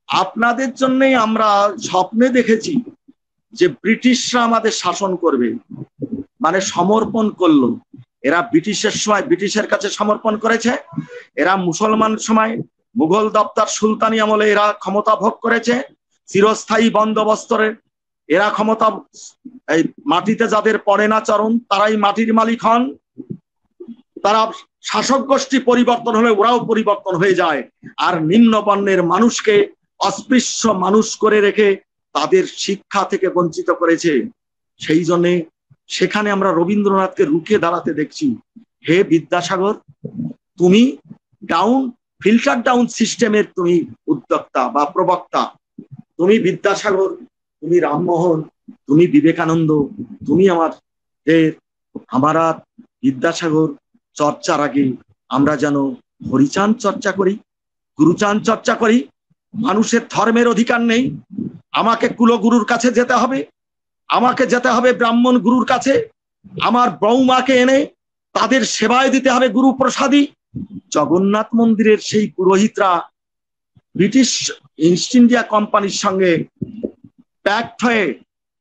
আপনাদের জন্যই আমরা স্বপ্নে দেখেছি যে ব্রিটিশরা আমাদের শাসন করবে, মানে সমর্পণ করলো। এরা ব্রিটিশের সময় ব্রিটিশের কাছে সমর্পণ করেছে, এরা মুসলমান সময় মুঘল দপ্তর সুলতানি আমলে এরা ক্ষমতা ভোগ করেছে, চিরস্থায়ী বন্দোবস্তরে এরা ক্ষমতা, এই মাটিতে যাদের পড়ে না চরণ তারাই মাটির মালিক হন। তারা শাসক গোষ্ঠী পরিবর্তন হলে ওরাও পরিবর্তন হয়ে যায়, আর নিম্ন বর্ণের মানুষকে অস্পৃশ্য মানুষ করে রেখে তাদের শিক্ষা থেকে বঞ্চিত করেছে। সেই জন্যে সেখানে আমরা রবীন্দ্রনাথকে রুখে দাঁড়াতে দেখছি। হে বিদ্যাসাগর, তুমি ফিল্টার ডাউন সিস্টেমের তুমি উদ্যোক্তা বা প্রবক্তা। তুমি বিদ্যাসাগর, তুমি রামমোহন, তুমি বিবেকানন্দ, তুমি আমরা বিদ্যাসাগর চর্চার আগে আমরা যেন হরিচাঁদ চর্চা করি, গুরুচাঁদ চর্চা করি। মানুষের ধর্মের অধিকার নেই, আমাকে কুলগুরুর কাছে যেতে হবে, আমাকে যেতে হবে ব্রাহ্মণ গুরুর কাছে, আমার বৌমাকে এনে তাদের সেবায় দিতে হবে গুরু প্রসাদী। জগন্নাথ মন্দিরের সেই পুরোহিতরা ব্রিটিশ ইস্ট ইন্ডিয়া কোম্পানির সঙ্গে প্যাক্ট হয়ে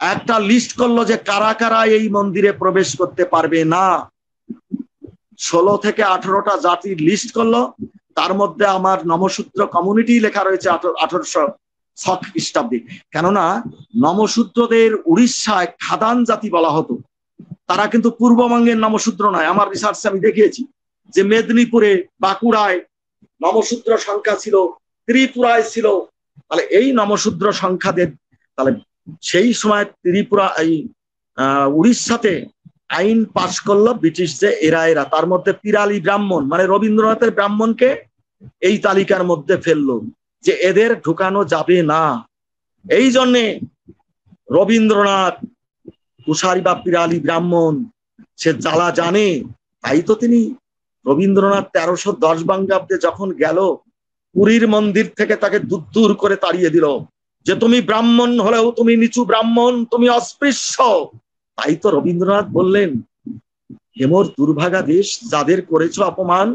একটা লিস্ট করলো যে কারা কারা এই মন্দিরে প্রবেশ করতে পারবে না। 16 থেকে 18টা জাতির লিস্ট করলো, তার মধ্যে আমার নমশূদ্র কমিউনিটি লেখা রয়েছে 1806 খ্রিস্টাব্দে। কেননা নমশূদ্রদের উড়িষ্যায় খাদান জাতি বলা হতো, তারা কিন্তু পূর্ববঙ্গের নমশূদ্র নয়। আমার রিসার্চে আমি দেখিয়েছি যে মেদিনীপুরে, বাঁকুড়ায় নমশূদ্র সংখ্যা ছিল, ত্রিপুরায় ছিল। তাহলে এই নমশূদ্র সংখ্যাদের, তাহলে সেই সময় ত্রিপুরা এই উড়িষ্যাতে আইন পাশ করলো ব্রিটিশ যে এরা তার মধ্যে পিরালি ব্রাহ্মণ মানে রবীন্দ্রনাথের ব্রাহ্মণকে এই তালিকার মধ্যে ফেললো যে এদের ঢুকানো যাবে না। এই জন্যে রবীন্দ্রনাথ কুশারি বা পিরালি ব্রাহ্মণ সে জ্বালা জানে, তাই তো তিনি রবীন্দ্রনাথ 1310 বঙ্গাব্দে যখন গেল পুরীর মন্দির থেকে তাকে দূর করে তাড়িয়ে দিল যে তুমি ব্রাহ্মণ হলেও তুমি নিচু ব্রাহ্মণ, তুমি অস্পৃশ্য। তাই তো রবীন্দ্রনাথ বললেন, হেমর দুর্ভাগা দেশ, যাদের করেছ অপমান,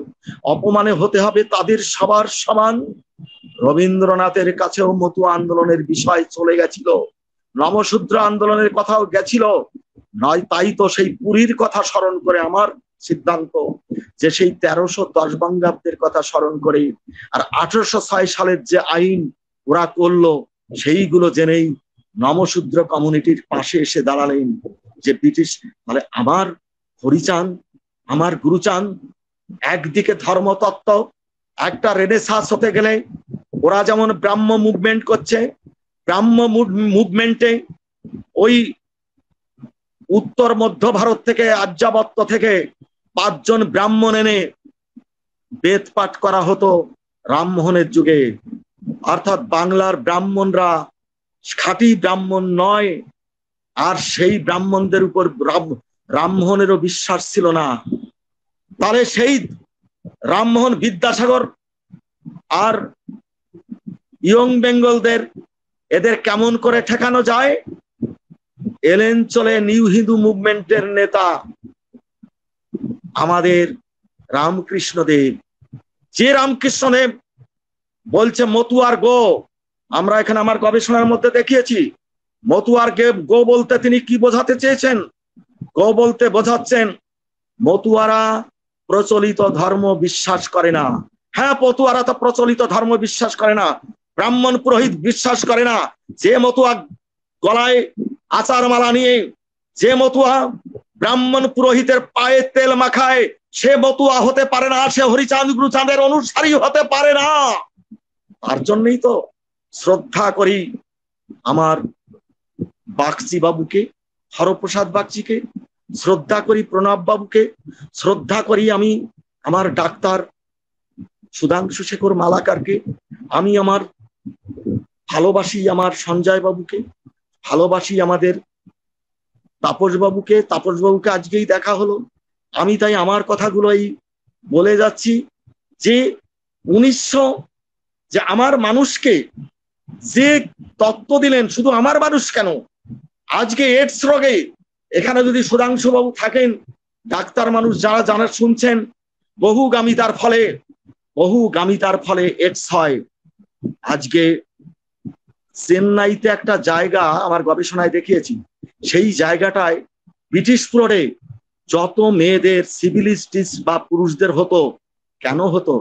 অপমানে হতে হবে তাদের সবার সমান। রবীন্দ্রনাথের কাছেও মতুয়া আন্দোলনের বিষয় চলে গেছিল, নমশূদ্র আন্দোলনের কথাও গেছিল নয়। তাই তো সেই পুরীর কথা স্মরণ করে আমার সিদ্ধান্ত যে সেই 1310 বঙ্গাব্দের কথা স্মরণ করে আর 1806 সালের যে আইন ওরা করলো সেইগুলো জেনেই নমশূদ্র কমিউনিটির পাশে এসে দাঁড়ালেন যে ব্রিটিশ, মানে আমার হরিচাঁদ, আমার গুরুচাঁদ একদিকে ধর্মতত্ত্ব, একটা রেনেসাঁস হতে গেলে ওরা যেমন ব্রাহ্ম মুভমেন্ট করছে, ব্রাহ্ম মুভমেন্টে ওই উত্তর মধ্য ভারত থেকে, আর্যাবর্ত থেকে 5 জন ব্রাহ্মণ এনে বেদ পাঠ করা হতো রামমোহনের যুগে। অর্থাৎ বাংলার ব্রাহ্মণরা খাঁটি ব্রাহ্মণ নয়, আর সেই ব্রাহ্মণদের উপর রামমোহনেরও বিশ্বাস ছিল না। তাহলে সেই রামমোহন, বিদ্যাসাগর আর ইয়ং বেঙ্গলদের এদের কেমন করে ঠেকানো যায়? এলেন চলে নিউ হিন্দু মুভমেন্টের নেতা আমাদের রামকৃষ্ণদেব। যে রামকৃষ্ণদেব বলছে মতুয়ার গো, আমরা এখানে আমার গবেষণার মধ্যে দেখিয়েছি মতুয়ার গো বলতে তিনি কি বোঝাতে চেয়েছেন। গো বলতে বোঝাচ্ছেন মতুয়ারা প্রচলিত ধর্ম বিশ্বাস করে না। হ্যাঁ, পতুয়ারা তো প্রচলিত ধর্ম বিশ্বাস করে না, ব্রাহ্মণ পুরোহিত বিশ্বাস করে না। যে মতুয়া গলায় আচার মালা নিয়ে, যে মতুয়া ব্রাহ্মণ পুরোহিতের পায়ে তেল মাখায়, সে মতুয়া হতে পারে না, সে হরিচাঁদ গুরুচাঁদের অনুসারী হতে পারে না। তার জন্যই তো শ্রদ্ধা করি আমার বাগচি বাবুকে, হরপ্রসাদ বাগচিকে, শ্রদ্ধা করি প্রণব বাবুকে, শ্রদ্ধা করি আমি আমার ডাক্তার সুধাংশু শেখর মালাকারকে, আমি আমার ভালোবাসি আমার সঞ্জয় বাবুকে, ভালোবাসি আমাদের তাপস বাবুকে আজকেই দেখা হলো। আমি তাই আমার কথাগুলোই বলে যাচ্ছি যে 1900 যে আমার মানুষকে যে তত্ত্ব দিলেন, শুধু আমার মানুষ কেন, আজকে এইডস রোগে এখানে যদি সুধাংশু বাবু থাকেন ডাক্তার মানুষ যারা জানা শুনছেন, বহুগামিতার ফলে এডস হয়। আজকে চেন্নাইতে একটা জায়গা আমার গবেষণায় দেখিয়েছি, সেই জায়গাটায় ব্রিটিশ রোডে যত মেয়েদের সিভিলিস্টিস বা পুরুষদের হতো, কেন হতো?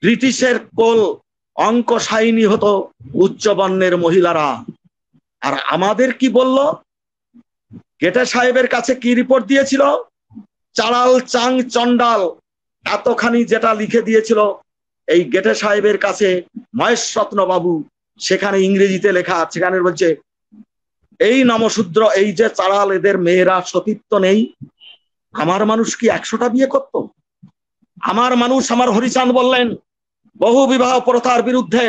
ব্রিটিশের কোল অঙ্ক সাইনি হতো উচ্চ বর্ণের মহিলারা। আর আমাদের কি বলল? গেটা সাহেবের কাছে কি রিপোর্ট দিয়েছিল? চাড়াল চাং চন্ডাল এতখানি যেটা লিখে দিয়েছিল এই গেটে সাহেবের কাছে মহেশরত্ন বাবু, সেখানে ইংরেজিতে লেখা, সেখানে বলছে এই নমশূদ্র, এই যে চাড়াল, এদের মেয়েরা সতীত্ব নেই। আমার মানুষ কি 100টা বিয়ে করত? আমার মানুষ, আমার হরিচাঁদ বললেন বহু বিবাহ প্রথার বিরুদ্ধে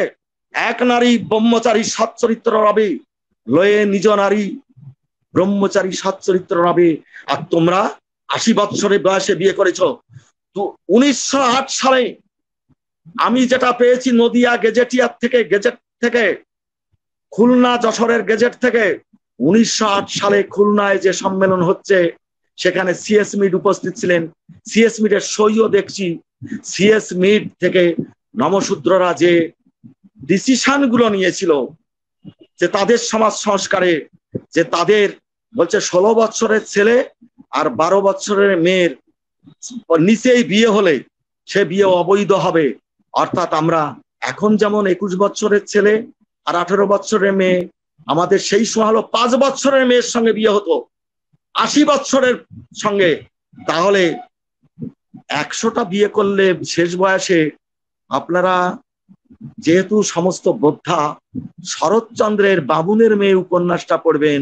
এক নারী ব্রহ্মচারী সচ্চরিত্র রবে, লয়ে নিজ নারী ব্রহ্মচারী সচ্চরিত্র রবে। আর তোমরা 80 বৎসরের বয়সে বিয়ে করেছো। তো 1908 সালে আমি যেটা পেয়েছি নদিয়া গেজেটিয়ার থেকে, গেজেট থেকে, খুলনা যশোরের গেজেট থেকে, 1908 সালে খুলনায় যে সম্মেলন হচ্ছে সেখানে সিএস মিড উপস্থিত ছিলেন। সিএস মিডের সইও দেখছি। সিএস মিড থেকে নমশূদ্ররা যে ডিসিশন গুলো নিয়েছিল যে তাদের সমাজ সংস্কারে, যে তাদের বলছে 16 বছরের ছেলে আর 12 বছরের মেয়ের নিচেই বিয়ে হলে সে বিয়ে অবৈধ হবে। অর্থাৎ আমরা এখন যেমন 21 বছরের ছেলে আর 18 বছরের মেয়ে, আমাদের সেই সময় হলো 5 বছরের মেয়ের সঙ্গে বিয়ে হতো 80 বছরের সঙ্গে। তাহলে 100টা বিয়ে করলে শেষ বয়সে আপনারা যেহেতু সমস্ত বোদ্ধা শরৎচন্দ্রের বামুনের মেয়ে উপন্যাসটা পড়বেন,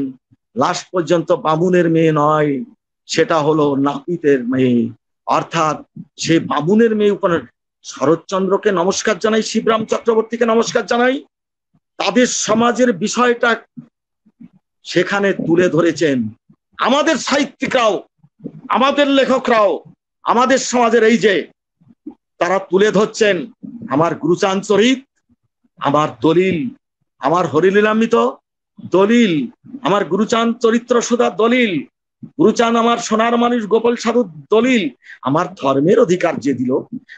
লাস্ট পর্যন্ত বামুনের মেয়ে নয়, সেটা হলো নাপিতের মেয়ে। অর্থাৎ সে বামুনের মেয়ে উপন্যাস। শরৎচন্দ্রকে নমস্কার জানাই, শিবরাম চক্রবর্তীকে নমস্কার জানাই, তাদের সমাজের বিষয়টা সেখানে তুলে ধরেছেন। আমাদের সাহিত্যিকরাও, আমাদের লেখকরাও, আমাদের সমাজের এই যে তারা তুলে ধরছেন আমার গুরুচাঁদ চরিত, আমার দলিল, আমার হরিলীলামৃত দলিল, আমার গুরুচাঁদ চরিত্র সুধা দলিল, গুরুচাঁদ আমার সোনার মানুষ গোপাল সাধুর দলিল, আমার ধর্মের অধিকার যে দিল,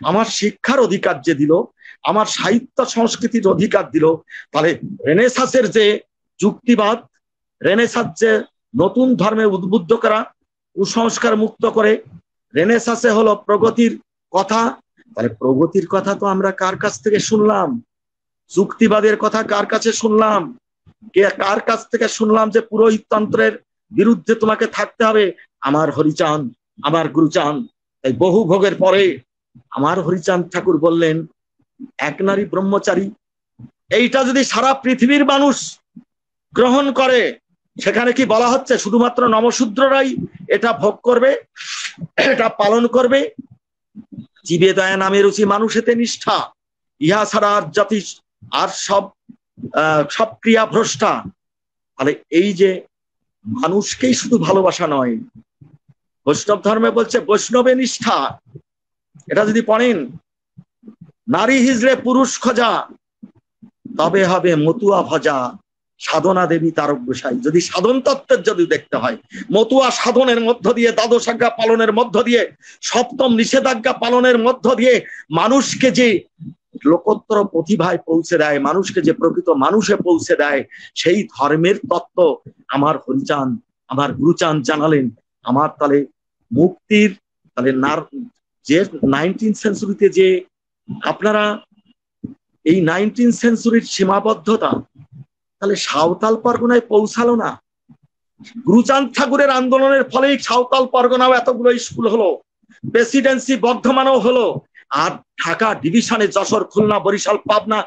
আমার শিক্ষার অধিকার যে দিল, আমার সাহিত্য সংস্কৃতির অধিকার দিল। তাহলে রেনেসাসের যে যুক্তিবাদ, রেনেসাস যে নতুন ধর্মে উদ্বুদ্ধ করা, কুসংস্কার মুক্ত করে, রেনেসাসে হলো প্রগতির কথা। তাহলে প্রগতির কথা তো আমরা কার কাছ থেকে শুনলাম? যুক্তিবাদের কথা কার কাছে শুনলাম? কার কাছ থেকে শুনলাম যে পুরোহিততন্ত্রের বিরুদ্ধে তোমাকে থাকতে হবে? আমার হরিচাঁদ, আমার গুরুচাঁদ। তাই বহু ভোগের পরে আমার হরিচাঁদ ঠাকুর বললেন এক নারী ব্রহ্মচারী। এইটা যদি সারা পৃথিবীর মানুষ গ্রহণ করে, সেখানে কি বলা হচ্ছে শুধুমাত্র নমশূদ্ররাই এটা ভোগ করবে, এটা পালন করবে? জীবে দয়া নামে রুচি মানুষেতে নিষ্ঠা, ইহা ছাড়া আর জাতি আর সব ক্রিয়া ভ্রষ্টা। তাহলে এই যে মানুষকেই শুধু ভালোবাসা নয়, বৈষ্ণব ধর্মে বলছে বৈষ্ণবে নিষ্ঠা। এটা যদি পড়েন, নারী হিজড়ে পুরুষ খোঁজা, তবে হবে মতুয়া ভজা, সাধনা দেবী তারক গোসাই। যদি সাধন তত্ত্বের যদি দেখতে হয়, মতুয়া সাধনের মধ্য দিয়ে, দ্বাদশ আজ্ঞা পালনের মধ্য দিয়ে, সপ্তম নিষেধাজ্ঞা পালনের মধ্য দিয়ে মানুষকে যে লোকোত্তর প্রতিভায় পৌঁছে দেয়, মানুষকে যে প্রকৃত মানুষে পৌঁছে দেয়, সেই ধর্মের তত্ত্ব আমার হরিচাঁদ, আমার গুরুচাঁদ জানালেন। আমার তাহলে মুক্তির, তাহলে যে 19th সেঞ্চুরিতে যে আপনারা এই 19th সেঞ্চুরির সীমাবদ্ধতা তাহলে সাঁওতাল পরগনায় পৌঁছালো না। গুরুচাঁদ ঠাকুরের আন্দোলনের ফলেই সাঁওতাল পরগনাও এতগুলো স্কুল হলো, প্রেসিডেন্সি বর্ধমানও হলো। আর ঢাকা ডিভিশনে যশোর, খুলনা, বরিশাল, পাবনা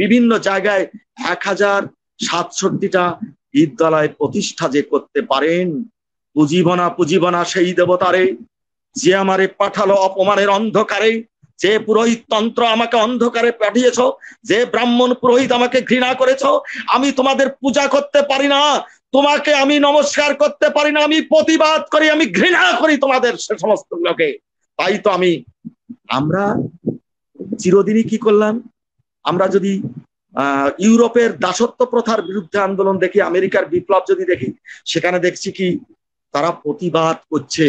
বিভিন্ন জায়গায় 1067টা বিদ্যালয় প্রতিষ্ঠা যে করতে পারেন, পুজিব না সেই দেবতারে যে আমারে পাঠালো অপমানের অন্ধকারে, যে পুরোহিত তন্ত্র আমাকে অন্ধকারে পাঠিয়েছ, যে ব্রাহ্মণ পুরোহিত আমাকে ঘৃণা করেছ, আমি তোমাদের পূজা করতে পারি না, তোমাকে আমি নমস্কার করতে পারি না, আমি প্রতিবাদ করি, আমি ঘৃণা করি তোমাদের সে সমস্ত লোকে। তাই তো আমরা চিরদিনই কি করলাম? আমরা যদি ইউরোপের দাসত্ব প্রথার বিরুদ্ধে আন্দোলন দেখি, আমেরিকার বিপ্লব যদি দেখি, সেখানে দেখছি কি তারা প্রতিবাদ করছে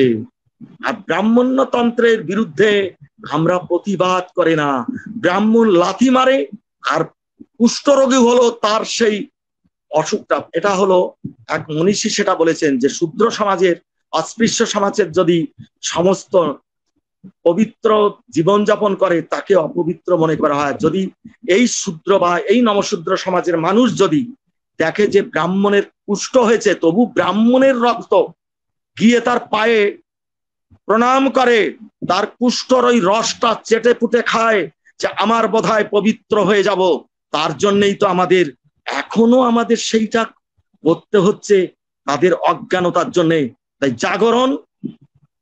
আর ব্রাহ্মণ্যতন্ত্রের বিরুদ্ধে আমরা প্রতিবাদ করে না। ব্রাহ্মণ লাথি মারে আর কুষ্ঠরোগী হলো তার সেই অসুখটা। এটা হলো এক মনীষী সেটা বলেছেন যে শূদ্র সমাজের, অস্পৃশ্য সমাজের যদি সমস্ত পবিত্র জীবনযাপন করে তাকে অপবিত্র মনে করা হয়। যদি এই শূদ্র বা এই নমশূদ্র সমাজের মানুষ যদি দেখে যে ব্রাহ্মণের কুষ্ঠ হয়েছে, তবু ব্রাহ্মণের রক্ত গিয়ে তার পায়ে প্রণাম করে, তার কুষ্ঠর ওই রসটা চেটে পুটে খায়, যে আমার বোধহয় পবিত্র হয়ে যাব, তার জন্যই তো আমাদের এখনো আমাদের সেইটা করতে হচ্ছে, তাদের অজ্ঞানতার জন্যে। তাই জাগরণ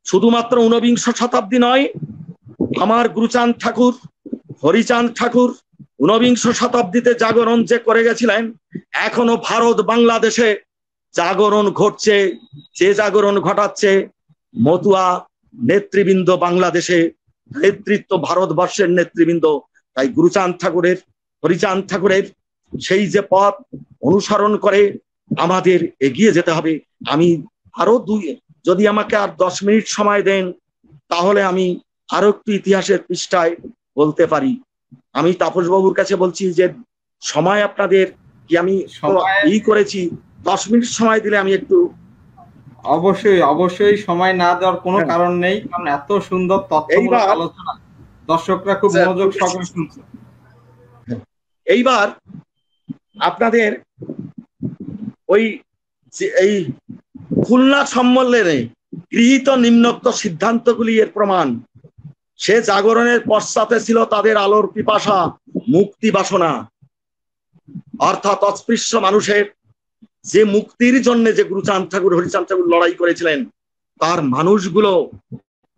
শুধুমাত্র ঊনবিংশ শতাব্দী নয়, আমার গুরুচাঁদ ঠাকুর, হরিচাঁদ ঠাকুর ঊনবিংশ শতাব্দীতে জাগরণ যে করে গেছিলেন, এখনো ভারত বাংলাদেশে জাগরণ ঘটছে। যে জাগরণ ঘটাচ্ছে মতুয়া নেতৃবৃন্দ, বাংলাদেশে নেতৃত্ব, ভারতবর্ষের নেতৃবৃন্দ। তাই গুরুচাঁদ ঠাকুরের, হরিচাঁদ ঠাকুরের সেই যে পথ অনুসরণ করে আমাদের এগিয়ে যেতে হবে। আমি আরো যদি আমাকে আর 10 মিনিট সময় দেন তাহলে আমি আরো একটু ইতিহাসের পৃষ্ঠায় বলতে পারি। আমি তাপস বাবুর কাছে বলছি যে সময় আপনাদের কি আমি করেছি, 10 মিনিট সময় দিলে আমি একটু। অবশ্যই অবশ্যই, সময় না দেওয়ার কোনো কারণ নেই, কারণ এত সুন্দর তথ্যমূলক আলোচনা, দর্শকরা খুব মনোযোগ সহকারে শুনছে। এইবার আপনাদের ওই এই খুলনা সম্মেলনে গৃহীত নিম্নোক্ত সিদ্ধান্তগুলি এর প্রমাণ। সে জাগরণের পশ্চাতে ছিল তাদের আলোর পিপাসা, মুক্তি বাসনা, অর্থাৎ অস্পৃশ্য মানুষের যে মুক্তির জন্য যে গুরুচাঁদ ঠাকুর, হরিচাঁদ ঠাকুর লড়াই করেছিলেন, তার মানুষগুলো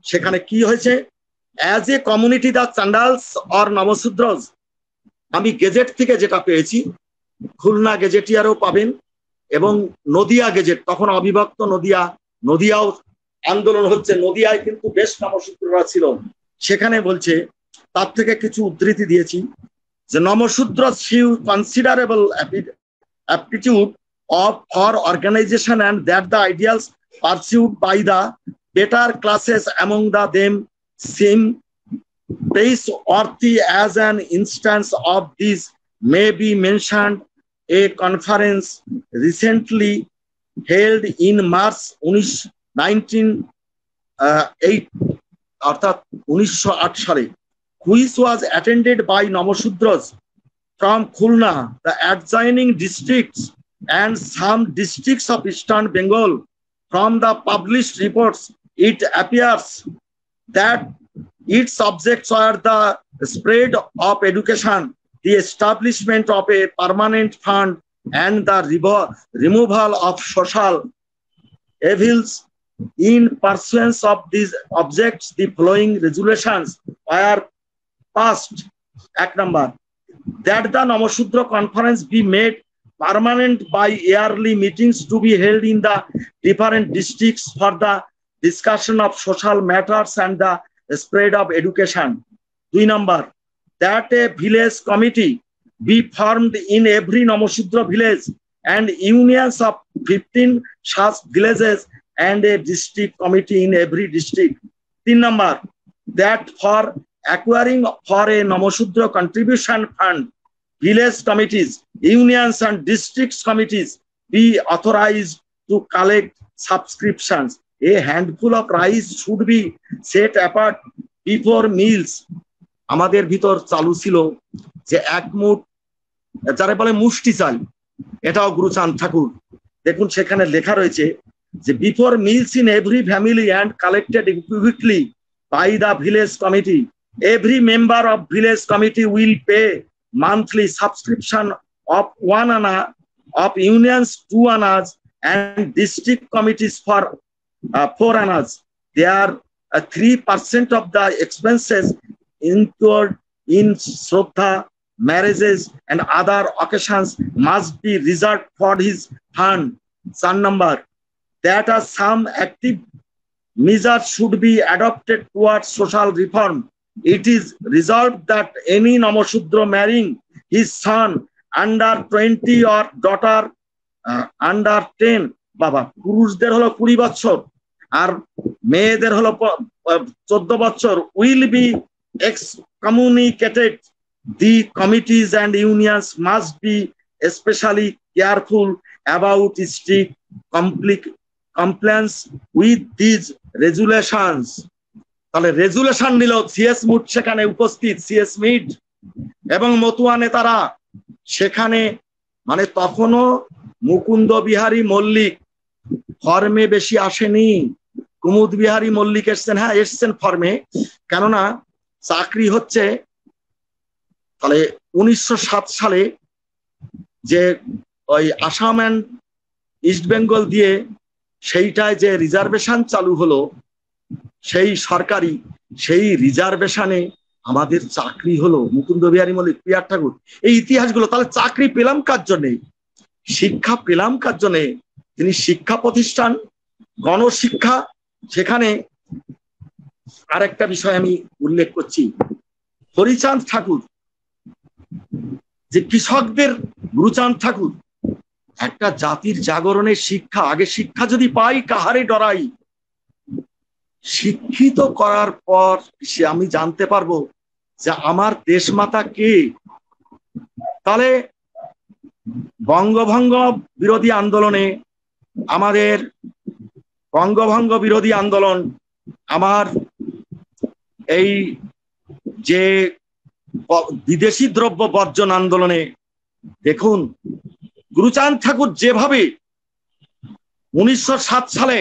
সেখানে কি হয়েছে, as a community the Chandals or Namasudras, আমি গেজেট থেকে যেটা পেয়েছি, খুলনা গেজেটিয়ারও পাবেন এবং নদিয়া গেজেট, তখন অবিভক্ত নদিয়াও আন্দোলন হচ্ছে, নদিয়ায় কিন্তু বেশ নমশূদ্ররা ছিল, সেখানে বলছে, তার থেকে কিছু উদ্ধৃতি দিয়েছি যে Namasudra show considerable aptitude for organization and that the ideals pursued by the better classes among them seem praiseworthy. As an instance of this may be mentioned a conference recently held in March 1908 অর্থাৎ 1908 সালে, which was attended by Namashudras from Khulna, the adjoining districts and some districts of Eastern Bengal. From the published reports, it appears that its subjects are the spread of education, the establishment of a permanent fund, and the removal of social evils. In pursuance of these objects, the following resolutions were passed. Act number, that the Namashudra conference be made permanent by yearly meetings to be held in the different districts for the discussion of social matters and the spread of education. 2 number, that a village committee be formed in every Namashudra village and unions of 15 such villages and a district committee in every district. 3 number, that for acquiring for a Namashudra contribution fund, village committees, unions and district committees be authorized to collect subscriptions. A handful of rice should be set apart before meals. আমাদের ভিতর চালু ছিল যে এক মুঠ, যারা বলে মুষ্টি চাল, এটাও গুরুচাঁদ ঠাকুর, দেখুন সেখানে লেখা রয়েছে যে before meals in every family and collected weekly by the village committee, every member of village committee will pay monthly subscription of 1 anna, of unions 2 annas, and district committees for 4 annas. There 3% of the expenses incurred in Shraddha, marriages and other occasions must be reserved for his fund. Son number, that some active measures should be adopted towards social reform. It is resolved that any Namashudra marrying his son under 20 or daughter under 10, বাবা পুরুষদের হলো 20 বছর আর মেয়েদের হলো 14 বছর, will be excommunicated. The committees and unions must be especially careful about strict compliance with these regulations. তাহলে resolution নিল CS mood সেখানে উপস্থিত, সিএস মিড এবং মতুয়া নেতারা সেখানে, মানে তখনও মুকুন্দ বিহারী মল্লিক ফর্মে বেশি আসেনি, কুমুদ বিহারী মল্লিক এসছেন, হ্যাঁ এসছেন ফর্মে, কেননা চাকরি হচ্ছে। তাহলে 1907 সালে যে ওই আসাম অ্যান্ড ইস্ট বেঙ্গল দিয়ে সেইটায় যে রিজার্ভেশন চালু হলো, সেই সরকারি সেই রিজার্ভেশনে আমাদের চাকরি হলো মুকুন্দ বিহারী মল্লিক, পিয়ার ঠাকুর, এই ইতিহাসগুলো। তাহলে চাকরি পেলাম কার জন্যে? শিক্ষা পেলাম কার জন্যে? তিনি শিক্ষা প্রতিষ্ঠান, গণশিক্ষা। সেখানে আরেকটা বিষয় আমি উল্লেখ করছি, হরিচাঁদ ঠাকুর যে কৃষকদের, গুরুচাঁদ ঠাকুর একটা জাতির জাগরণের শিক্ষা, আগে শিক্ষা যদি পাই কাহারে ডরাই, শিক্ষিত করার পর সে আমি জানতে পারবো যে আমার দেশমাতা কে। তাহলে বঙ্গভঙ্গ বিরোধী আন্দোলনে, আমাদের বঙ্গভঙ্গ বিরোধী আন্দোলন, আমার এই যে বিদেশি দ্রব্য বর্জন আন্দোলনে, দেখুন গুরুচাঁদ ঠাকুর যেভাবে 1907 সালে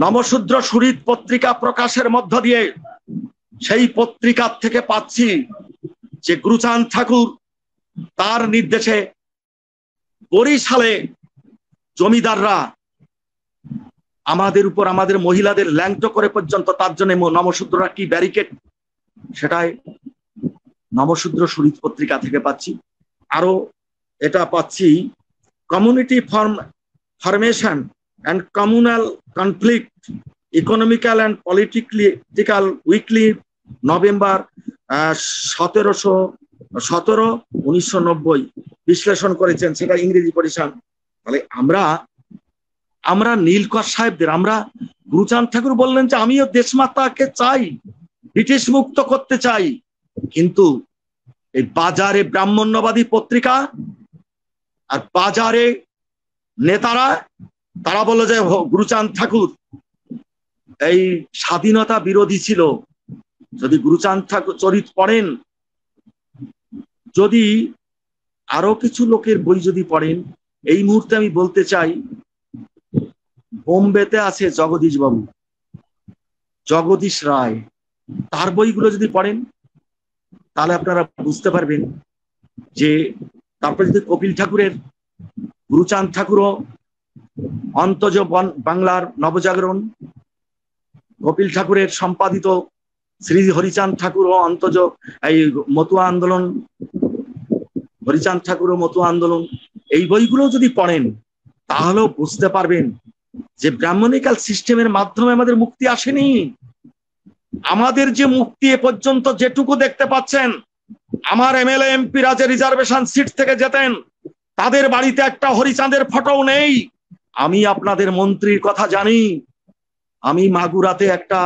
নমশূদ্র সুরিত পত্রিকা প্রকাশের মধ্য দিয়ে, সেই পত্রিকার থেকে পাচ্ছি যে গুরুচাঁদ ঠাকুর তার নির্দেশে বরিশালে জমিদাররা আমাদের উপর, আমাদের মহিলাদের ল্যাংটো করে পর্যন্ত, তার জন্য নমশূদ্ররা কি ব্যারিকেড, সেটাই নমশূদ্র সুরিত পত্রিকা থেকে পাচ্ছি। আরো এটা পাচ্ছি community formation and communal conflict, economical and political weekly, November 1990 বিশ্লেষণ করেছেন, সেটা ইংরেজি পরিসং। তাহলে আমরা নীলকর সাহেবদের, আমরা গুরুচাঁদ ঠাকুর বললেন যে আমিও দেশমাতাকে চাই, ব্রিটিশ মুক্ত করতে চাই, কিন্তু এই বাজারে ব্রাহ্মণ্যবাদী পত্রিকা আর বাজারে নেতারা, তারা বলল যে গুরুচাঁদ ঠাকুর এই স্বাধীনতা বিরোধী ছিল। যদি গুরুচাঁদ ঠাকুর চরিত পড়েন, যদি আরো কিছু লোকের বই যদি পড়েন, এই মুহূর্তে আমি বলতে চাই, বোম্বেতে আছে জগদীশ বাবু, জগদীশ রায়, তার বইগুলো যদি পড়েন তাহলে আপনারা বুঝতে পারবেন যে, তারপরে যদি কপিল ঠাকুরের, গুরুচাঁদ ঠাকুরও অন্তজ বাংলার নবজাগরণ, কপিল ঠাকুরের সম্পাদিত শ্রী হরিচাঁদ ঠাকুর ও অন্তজ এই মতুয়া আন্দোলন, হরিচাঁদ ঠাকুর ও মতুয়া আন্দোলন, এই বইগুলো যদি পড়েন তাহলেও বুঝতে পারবেন যে ব্রাহ্মণিক্যাল সিস্টেমের মাধ্যমে আমাদের মুক্তি আসেনি। আমাদের যে মুক্তি এ পর্যন্ত যেটুকু দেখতে পাচ্ছেন, আমার এমএলএ এমপিরা যে রিজার্ভেশন সিট থেকে যেতেন, তাদের বাড়িতে একটা হরিচাঁদের ফটোও নেই। আমি আপনাদের মন্ত্রীর কথা জানি, আমি মাগুরাতে একটা,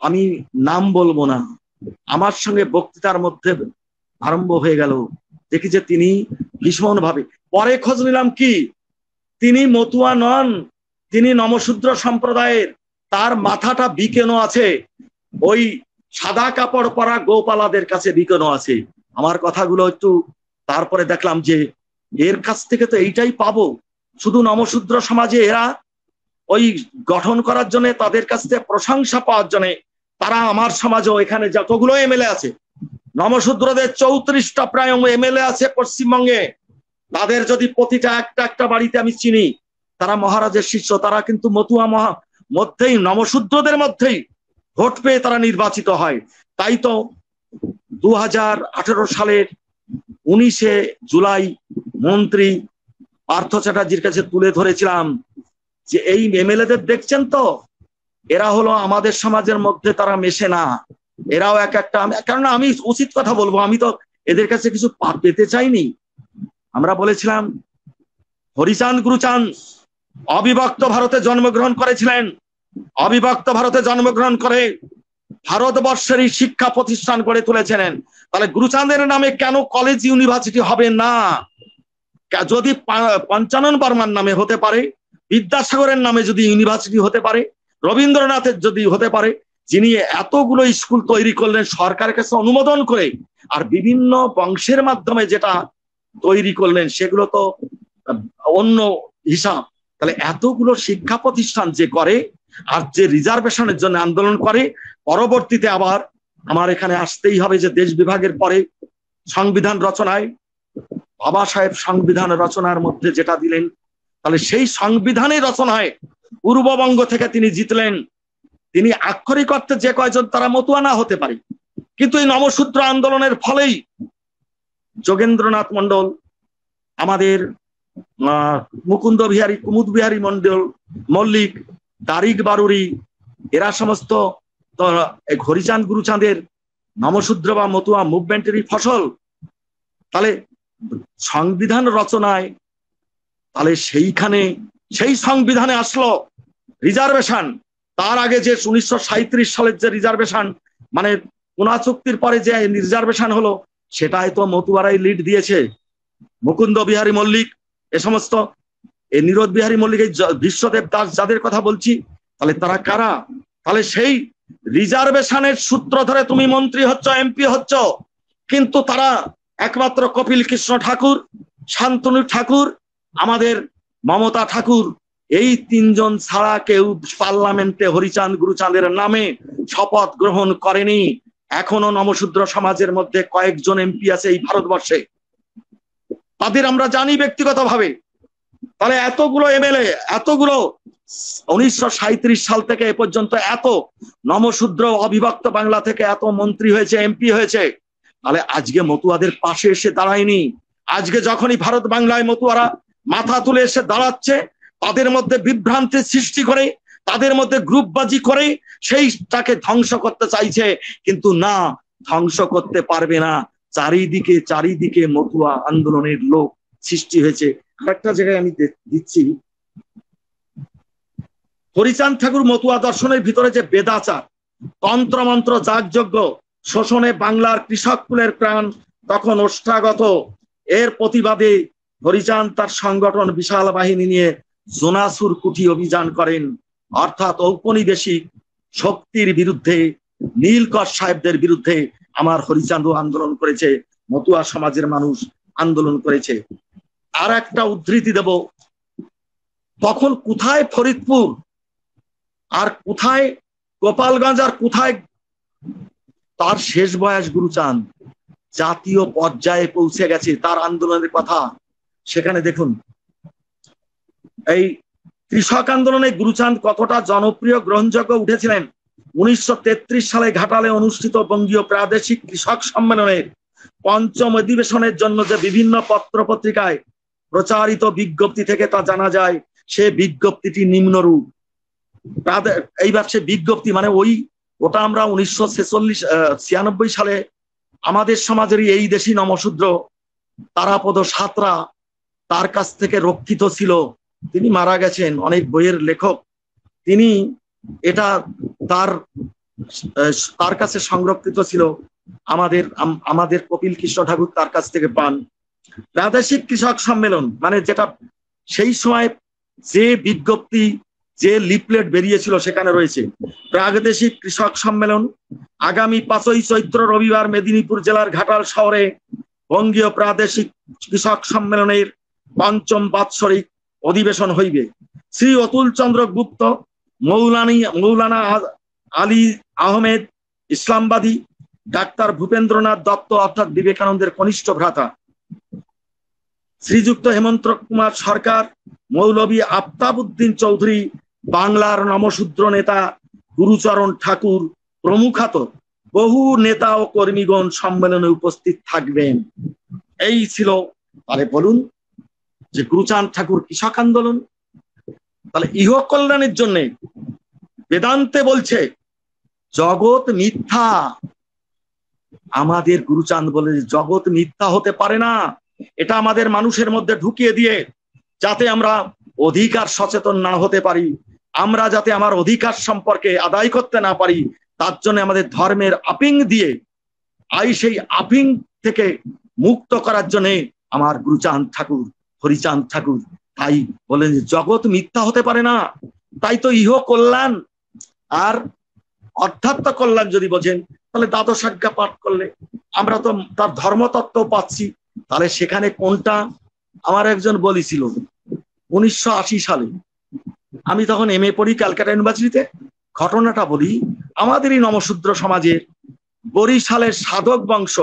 আমি নাম বলবো না, আমার সঙ্গে বক্তৃতার মধ্যে আরম্ভ হয়ে গেল, দেখি যে তিনি ভীষণ ভাবে, পরে খোঁজ নিলাম কি তিনি মতুয়া নন, তিনি নমশূদ্র সম্প্রদায়ের, তার মাথাটা বিকেনো আছে, ওই সাদা কাপড় পরা গোপালাদের কাছে বিকেনো আছে। আমার কথাগুলো একটু, তারপরে দেখলাম যে এর কাছ থেকে তো এইটাই পাবো, শুধু নমশূদ্র সমাজে এরা ওই গঠন করার জন্য, তাদের কাছ থেকে প্রশংসা পাওয়ার জন্য, তারা আমার সমাজেও এখানে যতগুলো এমএলএ আছে, নমশূদ্রদের 34টা প্রায় এমএলএ আছে পশ্চিমবঙ্গে, তাদের যদি প্রতিটা একটা বাড়িতে আমি চিনি, তারা মহারাজের শিষ্য, তারা কিন্তু মতুয়া মধ্যেই, নমশূদ্রদের মধ্যেই ভোট পেয়ে তারা নির্বাচিত হয়। তাই তো 2018 সালের 19শে জুলাই মন্ত্রী পার্থ চ্যাটার্জির কাছে তুলে ধরেছিলাম যে এই এমএলএদের দেখছেন তো, এরা হলো আমাদের সমাজের মধ্যে, তারা মেশে না, এরাও একটা, কারণ আমি উচিত কথা বলবো, আমি তো এদের কাছে কিছু পেতে চাইনি। আমরা বলেছিলাম হরিচাঁদ গুরুচাঁদ অবিভক্ত ভারতে জন্মগ্রহণ করেছিলেন। অবিভক্ত ভারতে জন্মগ্রহণ করে ভারতবর্ষেরই শিক্ষা প্রতিষ্ঠান গড়ে তুলেছিলেন। তাহলে গুরুচাঁদের নামে কেন কলেজ ইউনিভার্সিটি হবে না? যদি পঞ্চানন বর্মার নামে হতে পারে, বিদ্যাসাগরের নামে যদি ইউনিভার্সিটি হতে পারে, রবীন্দ্রনাথের যদি হতে পারে, যিনি এতগুলো স্কুল তৈরি করলেন সরকারের কাছে অনুমোদন করে, আর বিভিন্ন বংশের মাধ্যমে যেটা তৈরি করলেন সেগুলো তো অন্য হিসাব। তাহলে এতগুলো শিক্ষা প্রতিষ্ঠান যে করে আর যে রিজার্ভেশনের জন্য আন্দোলন করে, পরবর্তীতে আবার আমার এখানে আসতেই হবে যে দেশ বিভাগের পরে সংবিধান রচনায় বাবা সাহেব সংবিধান রচনার মধ্যে যেটা দিলেন, তাহলে সেই সংবিধানের রচনায় পূর্ববঙ্গ থেকে তিনি জিতলেন। তিনি আক্ষরিক অর্থে যে কয়জন তারা মতুয়া না হতে পারে, কিন্তু এই নমশূদ্র আন্দোলনের ফলেই যোগেন্দ্রনাথ মন্ডল, আমাদের মুকুন্দ বিহারী, কুমুদ বিহারী মন্ডল, মল্লিক, তারিক বারুরি, এরা সমস্ত হরিচাঁদ গুরুচাঁদের নমশূদ্র বা মতুয়া মুভমেন্টেরই ফসল। তাহলে সংবিধান রচনায়, তাহলে সেইখানে সেই সংবিধানে আসলো রিজার্ভেশন। তার আগে যে 1937 সালের যে রিজার্ভেশন, মানে পুনা চুক্তির পরে যে রিজার্ভেশন হলো, সেটাই তো মতুয়ারাই লিড দিয়েছে। মুকুন্দ বিহারী মল্লিক, এ সমস্ত এই নীরদ বিহারী মল্লিক, এই বিশ্বদেব দাস যাদের কথা বলছি, তাহলে তারা কারা? তাহলে সেই রিজার্ভেশনের সূত্র ধরে তুমি মন্ত্রী হচ্ছ, এমপি হচ্ছ, কিন্তু তারা একমাত্র কপিল কৃষ্ণ ঠাকুর, শান্তনু ঠাকুর, আমাদের মমতা ঠাকুর, এই তিনজন ছাড়া কেউ পার্লামেন্টে হরিচাঁদ গুরুচাঁদের নামে শপথ গ্রহণ করেনি। এখনো নমশূদ্র সমাজের মধ্যে কয়েকজন এমপি আছে এই ভারতবর্ষে, তাদের আমরা জানি ব্যক্তিগতভাবে। তাহলে এতগুলো এমএলএ, এতগুলো 1937 সাল থেকে এ পর্যন্ত এত নমশূদ্র অবিভক্ত বাংলা থেকে এত মন্ত্রী হয়েছে, এমপি হয়েছে, তাহলে আজকে মতুয়াদের পাশে এসে দাঁড়ায়নি। আজকে যখনই ভারত বাংলায় মতুয়ারা মাথা তুলে এসে দাঁড়াচ্ছে, তাদের মধ্যে বিভ্রান্তি সৃষ্টি করে, তাদের মধ্যে গ্রুপবাজি করে সেইটাকে ধ্বংস করতে চাইছে, কিন্তু না, ধ্বংস করতে পারবে না। চারিদিকে চারিদিকে মতুয়া আন্দোলনের লোক সৃষ্টি হয়েছে। আরেকটা জায়গায় আমি দিচ্ছি, হরিচাঁদ ঠাকুর মতুয়া দর্শনের ভিতরে যে বেদাচার, তন্ত্রমন্ত্র, যাগযজ্ঞ, শোষণে বাংলার কৃষক কুলের প্রাণ তখন ওষ্ঠাগত, এর প্রতিবাদে হরিচাঁদ তার সংগঠন বিশাল বাহিনী নিয়ে জোনাসুর কুঠি অভিযান করেন, অর্থাৎ ঔপনিবেশিক শক্তির বিরুদ্ধে, নীলকর সাহেবদের বিরুদ্ধে আমার হরিচাঁদ আন্দোলন করেছে, মতুয়া সমাজের মানুষ আন্দোলন করেছে। আর একটা উদ্ধৃতি দেব, তখন কোথায় ফরিদপুর আর কোথায় গোপালগঞ্জ আর কোথায় তার শেষ বয়স গুরুচাঁদ জাতীয় পর্যায়ে পৌঁছে গেছে তার আন্দোলনের কথা। সেখানে দেখুন, এই কৃষক আন্দোলনে গুরুচাঁদ কতটা জনপ্রিয়, গ্রহণযোগ্য উঠেছিলেন। 1933 সালে ঘাটালে অনুষ্ঠিত বঙ্গীয় প্রাদেশিক কৃষক সম্মেলনের ৫ম অধিবেশনের জন্য যে বিভিন্ন পত্র পত্রিকায় প্রচারিত বিজ্ঞপ্তি থেকে তা জানা যায়, সে বিজ্ঞপ্তিটি নিম্নরূপ। এইবার সে বিজ্ঞপ্তি মানে ওটা আমরা 1996 সালে আমাদের সমাজেরই এই দেশি নমশূদ্র তারাপদ সাঁতরা তার কাছ থেকে রক্ষিত ছিল। তিনি মারা গেছেন, অনেক বইয়ের লেখক তিনি। এটা তার কাছে সংরক্ষিত ছিল, আমাদের কপিল কৃষ্ণ ঠাকুর তার কাছ থেকে পান। প্রাদেশিক কৃষক সম্মেলন মানে যেটা সেই সময় যে বিজ্ঞপ্তি, যে লিফলেট বেরিয়েছিল সেখানে রয়েছে, প্রাদেশিক কৃষক সম্মেলন আগামী 5ই চৈত্র রবিবার মেদিনীপুর জেলার ঘাটাল শহরে বঙ্গীয় প্রাদেশিক কৃষক সম্মেলনের 5ম বাৎসরিক অধিবেশন হইবে। শ্রী অতুল চন্দ্র গুপ্ত, মৌলানা আলী আহমেদ ইসলামবাদী, ডাক্তার ভূপেন্দ্রনাথ দত্ত অর্থাৎ বিবেকানন্দের কনিষ্ঠ ভ্রাতা, শ্রীযুক্ত হেমন্ত কুমার সরকার, মৌলভী আফতাবউদ্দিন চৌধুরী, বাংলার নমশূদ্র নেতা গুরুচরণ ঠাকুর প্রমুখাত বহু নেতা ও কর্মীগণ সম্মেলনে উপস্থিত থাকবেন। এই ছিল। তাহলে বলুন যে গুরুচাঁদ ঠাকুর কৃষক আন্দোলন, তাহলে ইহ কল্যাণের জন্য বেদান্তে বলছে জগৎ মিথ্যা। আমাদের গুরুচাঁদ বলে জগৎ মিথ্যা হতে পারে না, এটা আমাদের মানুষের মধ্যে ঢুকিয়ে দিয়ে যাতে আমরা অধিকার সচেতন না হতে পারি, আমরা যাতে আমার অধিকার সম্পর্কে আদায় করতে না পারি, তার জন্য আমাদের ধর্মের আপিং দিয়ে সেই আপিং থেকে মুক্ত করার জন্য আমার গুরুচাঁদ ঠাকুর, হরিচাঁদ ঠাকুর তাই বলেন জগৎ মিথ্যা হতে পারে না। তাই তো ইহ কল্যাণ আর অধ্যাত্ম কল্যাণ যদি বোঝেন, তাহলে দ্বাদশ আজ্ঞা পাঠ করলে আমরা তো তার ধর্মতত্ত্ব পাচ্ছি। তাহলে সেখানে কোনটা, আমার একজন বলেছিল 1980 সালে, আমি তখন MA পড়ি ক্যালকাটা ইউনিভার্সিটিতে। ঘটনাটা বলি, আমাদেরই নমশূদ্র সমাজের বরিশালের সাধক বংশ,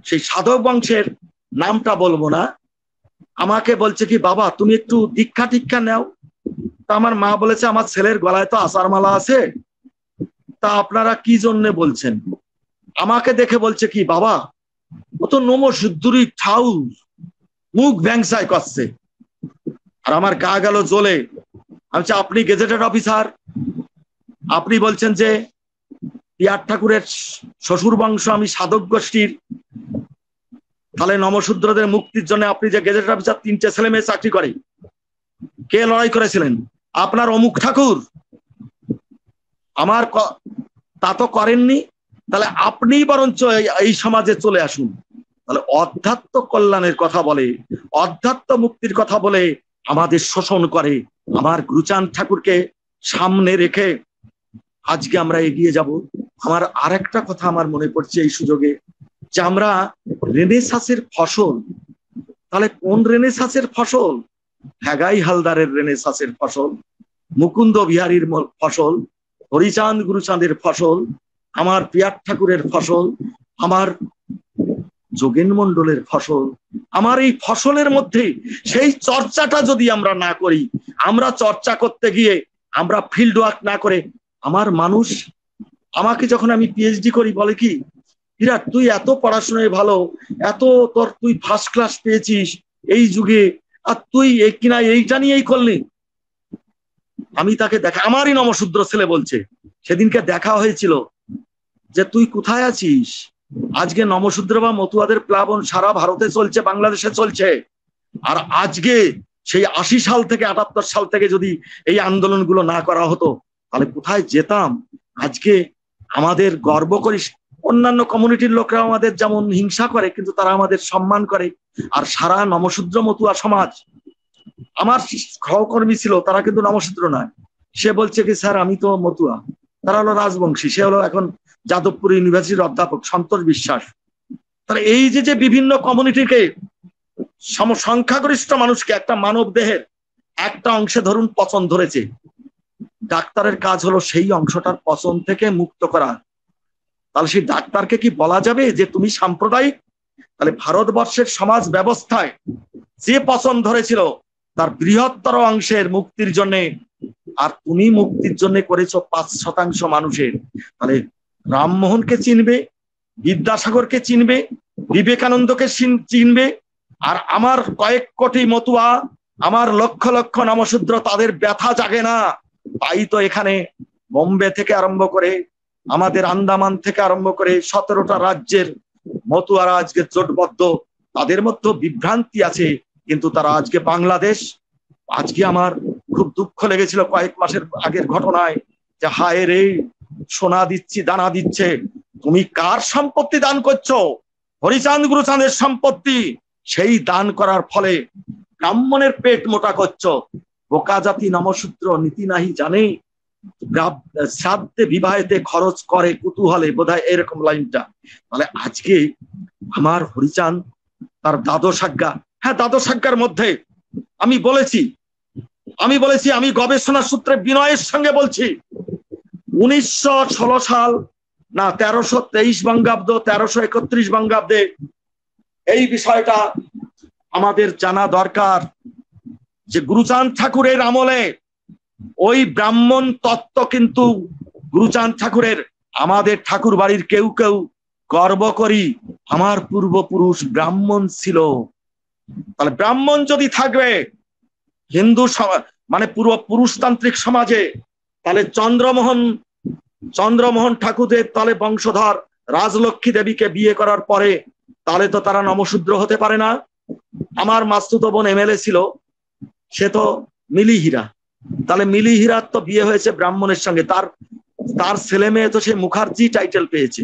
সেই সাধক বংশের নামটা বলবো না, আমাকে বলছে কি বাবা তুমি একটু দীক্ষা টিক্ষা নাও। তা আমার মা বলেছে আমার ছেলের গলায় তো আচার মালা আছে, তা আপনারা কি জন্য বলছেন? আমাকে দেখে বলছে কি বাবা ও তো নমশূদ্রই ঠাউর, মুখ ব্যাংসাই করছে। আর আমার গা গেল জ্বলে। আমি বলছি আপনি গেজেটেড অফিসার, আপনি বলছেন যে পিয়ার ঠাকুরের শ্বশুর বংশ, আমি সাধক গোষ্ঠীর, তাহলে নমশূদ্রদের মুক্তির জন্য আপনি যে গেজেটেড অফিসার, 3টে ছেলে মেয়ে চাকরি করে, কে লড়াই করেছিলেন? আপনার অমুক ঠাকুর। আমার তা তো করেননি, তাহলে আপনি বরঞ্চ এই সমাজে চলে আসুন। তাহলে অধ্যাত্ম কল্যাণের কথা বলে, অধ্যাত্ম মুক্তির কথা বলে আমাদের শোষণ করে। আমার গুরুচাঁদ ঠাকুরকে সামনে রেখে আজকে আমরা এগিয়ে যাব। আমার আরেকটা কথা আমার মনে পড়ছে এই সুযোগে, যে আমরা রেনেসাঁসের ফসল, তাহলে কোন রেনেসাঁসের ফসল? হেগাই হালদারের রেনেসাঁসের ফসল, মুকুন্দ বিহারীর ফসল, হরিচাঁদ গুরুচাঁদের ফসল, আমার পিয়ার ঠাকুরের ফসল, আমার যোগেন মণ্ডলের ফসল। আমার এই ফসলের মধ্যে সেই চর্চাটা যদি আমরা না করি, আমরা চর্চা করতে গিয়ে আমরা ফিল্ড ওয়ার্ক না করে, আমার মানুষ আমাকে যখন আমি PhD করি বলে কি বিরাট তুই এত পড়াশোনায় ভালো, এত তোর তুই ফার্স্ট ক্লাস পেয়েছিস এই যুগে, আর তুই কিনা এইটা নিয়েই করলি। আমি তাকে দেখা, আমারই নমশূদ্র ছেলে বলছে, সেদিনকে দেখা হয়েছিল যে তুই কোথায় আছিস? আজকে নমশূদ্র বা মতুয়াদের প্লাবন সারা ভারতে চলছে, বাংলাদেশে চলছে। আর আজকে সেই 80 সাল থেকে 78 সাল থেকে যদি এই আন্দোলনগুলো না করা হতো, তাহলে কোথায় যেতাম? আজকে আমাদের গর্ব করিস, অন্যান্য কমিউনিটির লোকরা আমাদের যেমন হিংসা করে, কিন্তু তারা আমাদের সম্মান করে। আর সারা নমশূদ্র মতুয়া সমাজ, আমার সহকর্মী ছিল, তারা কিন্তু নমশূদ্র নয়, সে বলছে কি স্যার আমি তো মতুয়া, তারা হলো রাজবংশী, সে হলো এখন যাদবপুর ইউনিভার্সিটির অধ্যাপক সন্তোষ বিশ্বাস। তাহলে এই যে বিভিন্ন কমিউনিটিকে, সংখ্যাগরিষ্ঠ মানুষকে একটা মানব দেহের একটা অংশে ধরুন পচন ধরেছে, ডাক্তারের কাজ হলো সেই অংশটার পচন থেকে মুক্ত করা। তাহলে সেই ডাক্তারকে কি বলা যাবে যে তুমি সাম্প্রদায়িক? তাহলে ভারতবর্ষের সমাজ ব্যবস্থায় যে পচন ধরেছিল তার বৃহত্তর অংশের মুক্তির জন্য, আর তুমি মুক্তির জন্য করেছো 5% মানুষের। তাহলে রামমোহনকে চিনবে, বিদ্যাসাগরকে চিনবে, বিবেকানন্দকে চিনবে, আর আমার কয়েক কোটি মতুয়া, আমার লক্ষ লক্ষ নমশূদ্র, তাদের ব্যথা জাগে না। তাই তো এখানে বোম্বে থেকে আরম্ভ করে, আমাদের আন্দামান থেকে আরম্ভ করে 17টা রাজ্যের মতুয়ারা আজকে জোটবদ্ধ। তাদের মধ্যে বিভ্রান্তি আছে, কিন্তু তারা আজকে বাংলাদেশ। আজকে আমার খুব দুঃখ লেগেছিল কয়েক মাসের আগের ঘটনায়, যে হায় রে সোনা দিচ্ছি দানা দিচ্ছে, তুমি কার সম্পত্তি দান করছো? হরিচাঁদ গুরুচাঁদের সম্পত্তি। সেই দান করার ফলে ব্রাহ্মণের পেট মোটা করছো। বোকা জাতি নমশূদ্র নীতি নাহি জানে, শ্রাদ্ধে বিবাহেতে খরচ করে কুতূহলে, বোধহয় এরকম লাইনটা। তাহলে আজকে আমার হরিচাঁদ তার দ্বাদশ আজ্ঞা, হ্যাঁ দ্বাদশ আজ্ঞার মধ্যে আমি বলেছি, আমি গবেষণা সূত্রে বিনয়ের সঙ্গে বলছি, 1916 সাল না 1323 বঙ্গাব্দ, 1331 বঙ্গাব্দে এই বিষয়টা আমাদের জানা দরকার, যে গুরুচাঁদ ঠাকুরের আমলে ওই ব্রাহ্মণ তত্ত্ব কিন্তু গুরুচাঁদ ঠাকুরের, আমাদের ঠাকুর বাড়ির কেউ কেউ গর্ব করি আমার পূর্বপুরুষ ব্রাহ্মণ ছিল। তাহলে ব্রাহ্মণ যদি থাকবে হিন্দু মানে পূর্ব পুরুষতান্ত্রিক সমাজে, তাহলে চন্দ্রমোহন ঠাকুরের তাহলে বংশধর রাজলক্ষ্মী দেবীকে বিয়ে করার পরে তাহলে তো তারা নমশূদ্র হতে পারে না। আমার মাস্তুতো বোন MLA ছিল, সে তো মিলিহীরা। তাহলে মিলিহীরার তো বিয়ে হয়েছে ব্রাহ্মণের সঙ্গে, তার ছেলে মেয়ে তো সে মুখার্জি টাইটেল পেয়েছে।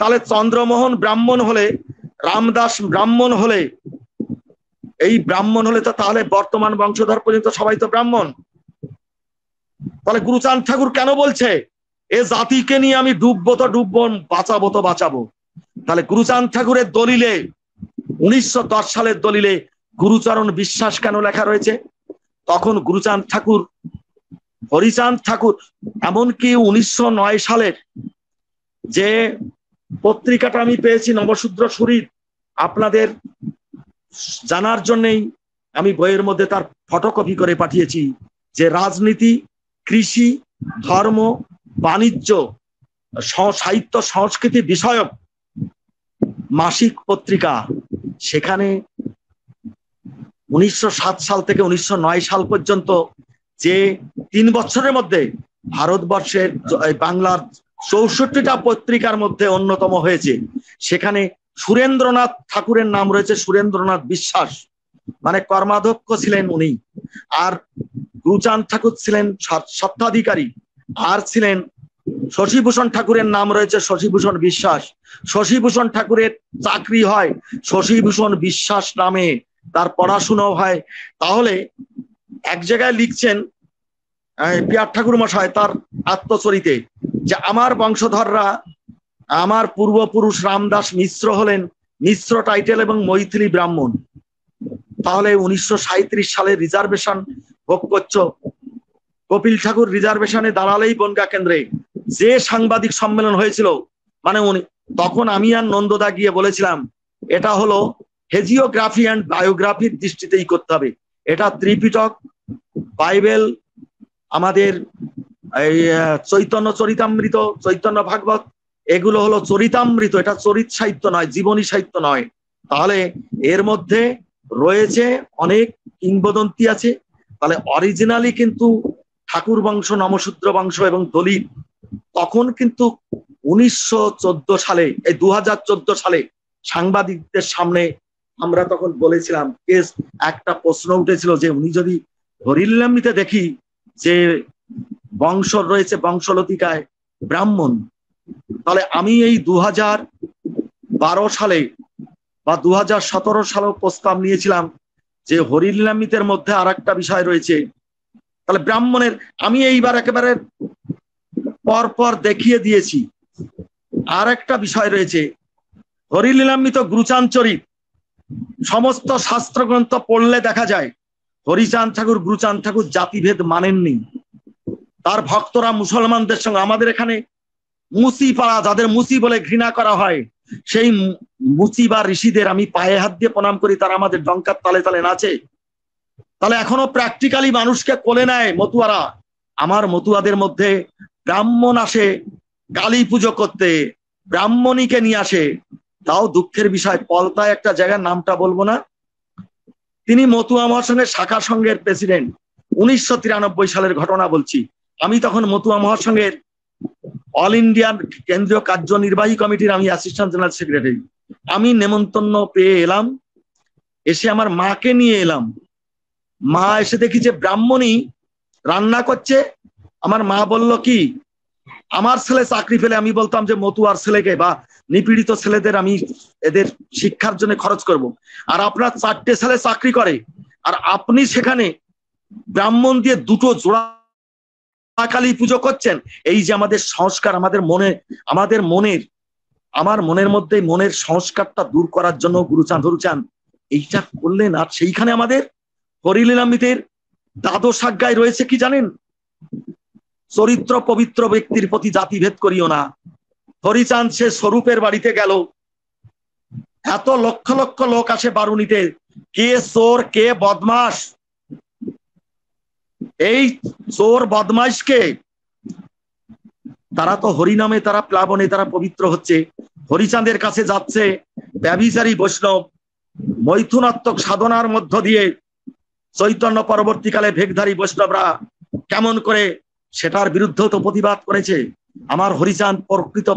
তাহলে চন্দ্রমোহন ব্রাহ্মণ হলে, রামদাস ব্রাহ্মণ হলে, এই ব্রাহ্মণ হলে তো তাহলে বর্তমান বংশধর পর্যন্ত সবাই তো ব্রাহ্মণ। তাহলে গুরুচাঁদ ঠাকুর কেন বলছে এ জাতিকে নিয়ে আমি ডুববো তো ডুববো, বাঁচাবো তো বাঁচাবো? তাহলে গুরুচাঁদ ঠাকুরের দলিলে, 1910 সালের দলিলে গুরুচরণ বিশ্বাস কেন লেখা রয়েছে? তখন গুরুচাঁদ ঠাকুর, হরিচাঁদ ঠাকুর, এমনকি 1909 সালের যে পত্রিকাটা আমি পেয়েছি নবশূদ্র শরীর, আপনাদের জানার জন্যই আমি বইয়ের মধ্যে তার ফটোকপি করে পাঠিয়েছি, যে রাজনীতি, কৃষি, ধর্ম, বাণিজ্য, সাহিত্য, সংস্কৃতি বিষয়ক মাসিক পত্রিকা। সেখানে 1907 সাল থেকে 1909 সাল পর্যন্ত যে 3 বছরের মধ্যে ভারতবর্ষের বাংলার 64টা পত্রিকার মধ্যে অন্যতম হয়েছে, সেখানে সুরেন্দ্রনাথ ঠাকুরের নাম রয়েছে, সুরেন্দ্রনাথ বিশ্বাস, মানে কর্মাধ্যক্ষ ছিলেন উনি। আর গুরুচাঁদ ঠাকুর ছিলেন স্বত্বাধিকারী, আর ছিলেন শশীভূষণ ঠাকুরের নাম রয়েছে শশীভূষণ বিশ্বাস। শশীভূষণ ঠাকুরের চাকরি হয় শশীভূষণ বিশ্বাস নামে, তার পড়াশুনো হয়। তাহলে এক জায়গায় লিখছেন পিয়ার ঠাকুর মশাই তার আত্মচরিতে, যে আমার বংশধররা, আমার পূর্বপুরুষ রামদাস মিশ্র হলেন মিশ্র টাইটেল এবং মৈথিলি ব্রাহ্মণ। তাহলে 1937 সালে রিজার্ভেশন ভোগ করছো, কপিল ঠাকুর রিজার্ভেশনে দাঁড়ালেই বনগা কেন্দ্রে যে সাংবাদিক সম্মেলন হয়েছিল, মানে উনি তখন আমি আর নন্দদা গিয়ে বলেছিলাম এটা হলো হেজিওগ্রাফি অ্যান্ড বায়োগ্রাফির দৃষ্টিতেই করতে হবে। এটা ত্রিপিটক, বাইবেল, আমাদের এই চৈতন্য চরিতামৃত, চৈতন্য ভাগবত, এগুলো হলো চরিতামৃত, এটা চরিত সাহিত্য নয়, জীবনী সাহিত্য নয়। তাহলে এর মধ্যে রয়েছে অনেক কিংবদন্তি আছে। তাহলে অরিজিনালি কিন্তু ঠাকুর বংশ, নমশূদ্র বংশ এবং দলিত তখন কিন্তু 1914 সালে, এই 2014 সালে সাংবাদিকদের সামনে আমরা তখন বলেছিলাম, একটা প্রশ্ন উঠেছিল যে উনি যদি হরিল্লামিতে দেখি যে বংশ রয়েছে বংশলতিকায় ব্রাহ্মণ, তাহলে আমি এই 2012 সালে বা 2017 সালে প্রস্তাব নিয়েছিলাম যে হরিল্লামিতের মধ্যে আর একটা বিষয় রয়েছে। তাহলে ব্রাহ্মণের আমি এইবার একেবারে পরপর দেখিয়ে দিয়েছি। আর একটা বিষয় রয়েছে, হরিলীলামৃত গুরুচাঁদ চরিত, সমস্ত শাস্ত্রগ্রন্থ পড়লে দেখা যায় হরিচাঁদ ঠাকুর, গুরুচাঁদ ঠাকুর জাতিভেদ মানেননি। তার ভক্তরা মুসলমানদের সঙ্গে, আমাদের এখানে মুসি পাড়া, যাদের মুসি বলে ঘৃণা করা হয়, সেই মুসি বা ঋষিদের আমি পায়ে হাত দিয়ে প্রণাম করি, তারা আমাদের ডঙ্কার তালে তালে নাচে। তাহলে এখনো প্র্যাকটিক্যালি মানুষকে কোলে নেয় মতুয়ারা। আমার মতুয়াদের মধ্যে ব্রাহ্মণ আসে কালী পুজো করতে, ব্রাহ্মণীকে নিয়ে আসে। তাও দুঃখের বিষয়, পলতায় একটা জায়গার নামটা বলবো না, তিনি মতুয়া মহাসংঘের শাখা সংঘের প্রেসিডেন্ট। 1993 সালের ঘটনা বলছি। আমি তখন মতুয়া মহাসংঘের অল ইন্ডিয়ান কেন্দ্রীয় কার্যনির্বাহী কমিটির আমি অ্যাসিস্ট্যান্ট জেনারেল সেক্রেটারি। আমি নেমন্তন্ন পেয়ে এলাম, এসে আমার মাকে নিয়ে এলাম। মা এসে দেখি যে ব্রাহ্মণী রান্না করছে। আমার মা বলল কি, আমার ছেলে চাকরি পেলে আমি বলতাম যে মতুয়ার ছেলেকে বা নিপীড়িত ছেলেদের আমি এদের শিক্ষার জন্য খরচ করব, আর আপনার 4টে ছেলে চাকরি করে, আর আপনি সেখানে ব্রাহ্মণ দিয়ে 2টো জোড়া কালী পুজো করছেন। এই যে আমাদের সংস্কার, আমাদের মনের মধ্যে মনের সংস্কারটা দূর করার জন্য গুরুচাঁদ এইটা করলেন। আর সেইখানে আমাদের হরিলীলামৃতের দ্বাদশ আজ্ঞায় রয়েছে কি জানেন, চরিত্র পবিত্র ব্যক্তির প্রতি জাতিভেদ করিও না। হরিচাঁদ সে স্বরূপের বাড়িতে গেল, এত লক্ষ লক্ষ লোক আসে বারুণীতে, কে চোর কে বদমাস, এই চোর বদমাইশকে তারা তো হরিনামে, তারা প্লাবনে, তারা পবিত্র হচ্ছে। হরিচাঁদের কাছে যাচ্ছে ব্যভিচারী বৈষ্ণব, মৈথুনাত্মক সাধনার মধ্য দিয়ে চৈতন্য পরবর্তীকালে ভেগধারী বৈষ্ণবরা কেমন করে সেটার বিরুদ্ধে তো প্রতিবাদ করেছে। আমার হরিচাঁদ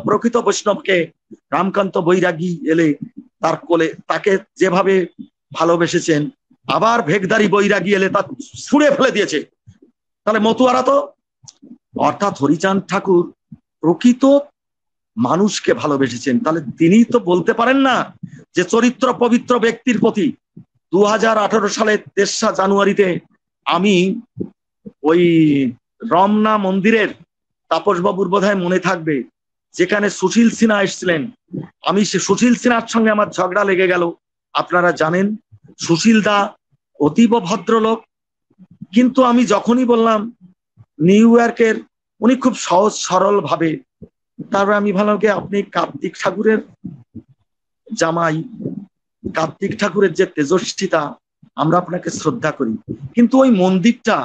প্রকৃত বৈষ্ণবকে রামকান্ত বৈরাগী এলে তার কোলে তাকে যেভাবে ভালোবেসেছেন, আবার ভেগদারি বৈরাগী এলে তা ছুঁড়ে ফেলে দিয়েছে। তাহলে মতুয়ারা তো, অর্থাৎ হরিচাঁদ ঠাকুর প্রকৃত মানুষকে ভালোবেসেছেন। তাহলে তিনি তো বলতে পারেন না যে চরিত্র পবিত্র ব্যক্তির প্রতি 2018 সালের 3রা জানুয়ারিতে আমি ওই রমনা মন্দিরের, তাপসবাবুর বোধহয় মনে থাকবে, যেখানে সুশীল সিনহা এসেছিলেন, আমি সে সুশীল সিনহার সঙ্গে আমার ঝগড়া লেগে গেল। আপনারা জানেন সুশীল দা অতীব ভদ্রলোক, কিন্তু আমি যখনই বললাম নিউ ইয়র্কের, উনি খুব সহজ সরল ভাবে, তারপরে আমি ভাবলাম কি আপনি কার্তিক ঠাকুরের জামাই, কার্তিক ঠাকুরের যে তেজস্বিতা, আমরা আপনাকে শ্রদ্ধা করি, কিন্তু ওই মন্দিরটা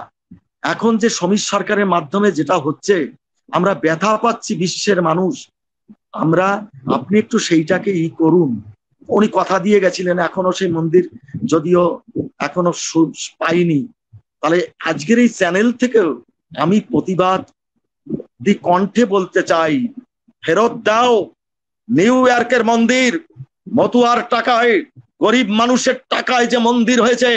এখন যে সমীর সরকারের মাধ্যমে যেটা হচ্ছে, আমরা ব্যথা পাচ্ছি বিশ্বের মানুষ, আমরা, আপনি একটু সেইটাকে করুন। উনি কথা দিয়ে গেছিলেন, এখনো সেই মন্দির যদিও এখনো পাইনি। তাহলে আজকের এই চ্যানেল থেকেও আমি প্রতিবাদ কণ্ঠে বলতে চাই, ফেরত দাও নিউ ইয়র্কের মন্দির, মতুয়ার টাকায়, গরিব মানুষের টাকায় যে মন্দির হয়েছে,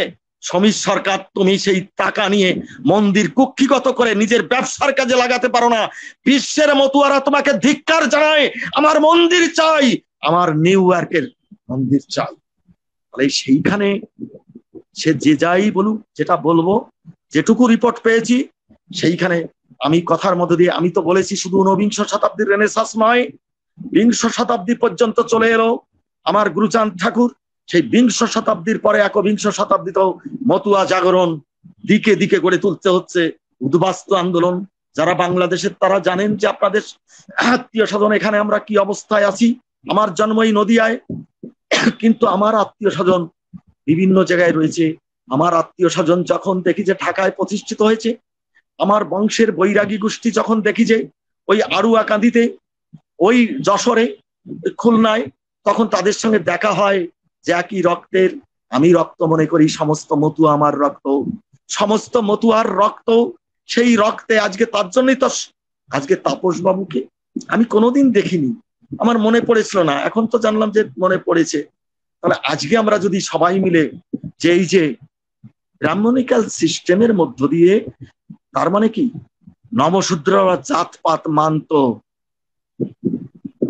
সমীর সরকার তুমি সেই টাকা নিয়ে মন্দির কুক্ষিগত করে নিজের ব্যবসার কাজে লাগাতে পারো না। বিশ্বের মতুয়ারা তোমাকে ধিক্কার জানায়, আমার মন্দির চাই, আমার নিউ ইয়র্কের মন্দির চাই। তাহলে সেইখানে সে যে যাই বলুক, যেটা বলবো, যেটুকু রিপোর্ট পেয়েছি সেইখানে আমি কথার মধ্যে দিয়ে আমি তো বলেছি শুধু ঊনবিংশ শতাব্দীর রেনেসাঁস নয়, বিংশ শতাব্দী পর্যন্ত চলে এলো আমার গুরুচাঁদ ঠাকুর। সেই বিংশ শতাব্দীর পরে একবিংশ শতাব্দীতেও মতুয়া জাগরণ দিকে দিকে গড়ে তুলতে হচ্ছে, উদ্বাস্তু আন্দোলন। যারা বাংলাদেশের তারা জানেন যে আপনাদের আত্মীয় স্বজন এখানে আমরা কি অবস্থায় আছি। আমার জন্ম এই নদিয়ায়, কিন্তু আমার আত্মীয় স্বজন বিভিন্ন জায়গায় রয়েছে। আমার আত্মীয় স্বজন যখন দেখি যে ঢাকায় প্রতিষ্ঠিত হয়েছে, আমার বংশের বৈরাগী গোষ্ঠী যখন দেখি যে ওই আড়ুয়াকান্দিতে, ওই যশোরে, খুলনায়, তখন তাদের সঙ্গে দেখা হয় যে একই রক্তের, আমি রক্ত মনে করি সমস্ত মতুয়া আমার রক্ত, সমস্ত মতুয়ার রক্ত, সেই রক্তে আজকে, তার জন্যই তো আজকে তাপসবাবুকে আমি কোনোদিন দেখিনি, আমার মনে পড়েছিল না, এখন তো জানলাম যে মনে পড়েছে। তাহলে আজকে আমরা যদি সবাই মিলে যে এই যে ব্রাহ্মণিক্যাল সিস্টেমের মধ্য দিয়ে, তার মানে কি নবশূদ্ররা জাতপাত মানত,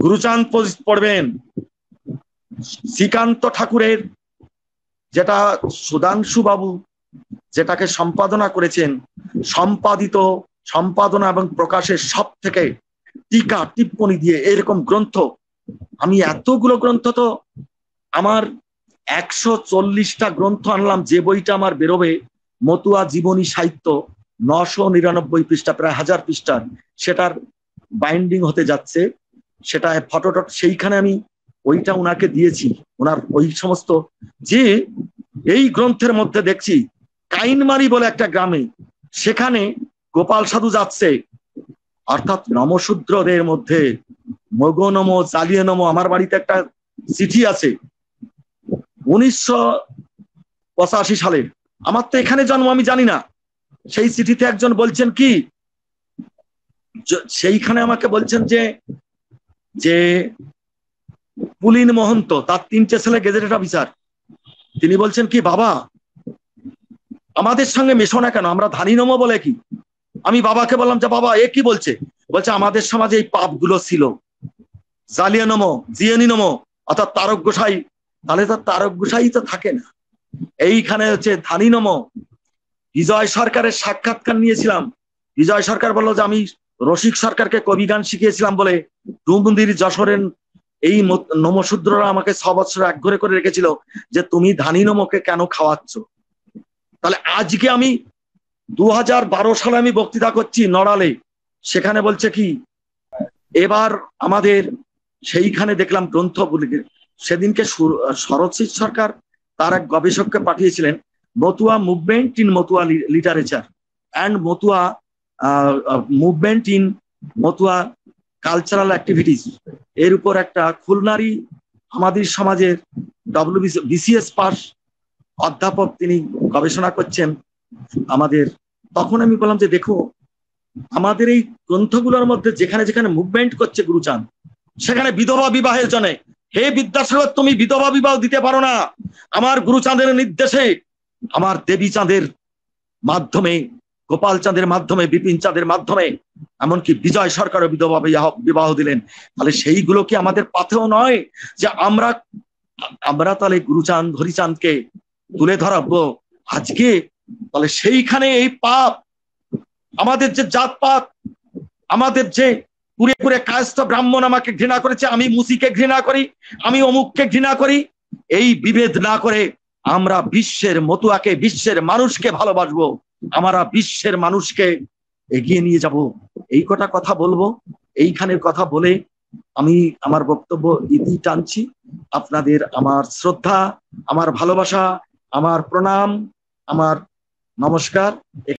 গুরুচাঁদ পড়বেন, শ্রীকান্ত ঠাকুরের যেটা সুধাংশু বাবু যেটাকে সম্পাদনা করেছেন, সম্পাদনা এবং প্রকাশের সব থেকে টিকা টিপ্পণী দিয়ে এরকম গ্রন্থ, আমি এতগুলো গ্রন্থ তো আমার 140টা গ্রন্থ আনলাম, যে বইটা আমার বেরোবে মতুয়া জীবনী সাহিত্য 999 পৃষ্ঠা, প্রায় 1000 পৃষ্ঠার, সেটার বাইন্ডিং হতে যাচ্ছে, সেটা ফটোটট, সেইখানে আমি ওইটা ওনাকে দিয়েছি। ওনার ওই সমস্ত যে এই গ্রন্থের মধ্যে দেখছি কাইনমারি বলে একটা গ্রামে, সেখানে গোপাল সাধু যাচ্ছে, অর্থাৎ নমশূদ্রদের মধ্যে মগনম চালিয়ে নম। আমার বাড়িতে একটা চিঠি আছে 1985 সালের, আমার তো এখানে জন্ম, আমি জানি না। সেই চিঠিতে একজন বলছেন কি, সেইখানে আমাকে বলছেন যে পুলিন মহন্ত, তার 3টে ছেলে গেজেটেড অফিসার, তিনি বলছেন কি, বাবা আমাদের সঙ্গে মেশো না কেন, আমরা ধানি নমো বলে কি। আমি বাবাকে বললাম যে বাবা এ কি বলছে, বলছে আমাদের সমাজে এই পাপগুলো ছিল, জালিয়া নমো, জিয়ানি নমো, অর্থাৎ তারক গোসাই। তাহলে তো তারক গোসাই তো থাকে না, এইখানে হচ্ছে ধানি নমো। বিজয় সরকারের সাক্ষাৎকার নিয়েছিলাম, বিজয় সরকার বললো যে আমি রসিক সরকারকে কবি গান শিখিয়েছিলাম বলে ডুমন্দির যশোরের এই নমশূদ্ররা আমাকে 6 বছর একঘরে করে রেখেছিল যে তুমি ধানি নমকে কেন খাওয়াচ্ছ। তাহলে আজকে আমি 2012 সালে আমি বক্তৃতা করছি নড়ালে, সেখানে বলছে কি, এবার আমাদের সেইখানে দেখলাম গ্রন্থগুলি, সেদিনকে শরৎশীষ সরকার তার এক গবেষককে পাঠিয়েছিলেন, Matua movement in Matua literature and Matua movement in Matua cultural activities, এর উপর একটা খুলনারই আমাদের সমাজের BCS পাস অধ্যাপক তিনি গবেষণা করছেন আমাদের। তখন আমি বললাম যে দেখো আমাদের এই গ্রন্থগুলোর মধ্যে যেখানে যেখানে মুভমেন্ট করছে গুরুচাঁদ, সেখানে বিধবা বিবাহের জন্য, হে বিদ্যাসাগর তুমি বিধবা বিবাহ দিতে পারো না, আমার গুরুচাঁদের নির্দেশে আমার দেবী চাঁদের মাধ্যমে, গোপাল চাঁদের মাধ্যমে, বিপিন চাঁদের মাধ্যমে, এমনকি বিজয় সরকারও বিধবা বিবাহ দিলেন। তাহলে সেইগুলো কি আমাদের পাথেও নয় যে আমরা তাহলে গুরুচাঁদ হরিচাঁদকে তুলে ধরাবো আজকে? তাহলে সেইখানে এই পাপ, আমাদের যে জাতপাত, আমাদের যে পুরে কায়স্থ ব্রাহ্মণ আমাকে ঘৃণা করেছে, আমি মুসিকে ঘৃণা করি, আমি অমুককে ঘৃণা করি, এই বিভেদ না করে আমরা বিশ্বের মতুয়াকে, বিশ্বের মানুষকে ভালোবাসবো, আমরা বিশ্বের মানুষকে এগিয়ে নিয়ে যাব, এই কটা কথা বলবো। এইখানের কথা বলে আমি আমার বক্তব্য ইতি টানছি। আপনাদের আমার শ্রদ্ধা, আমার ভালোবাসা, আমার প্রণাম, আমার নমস্কার।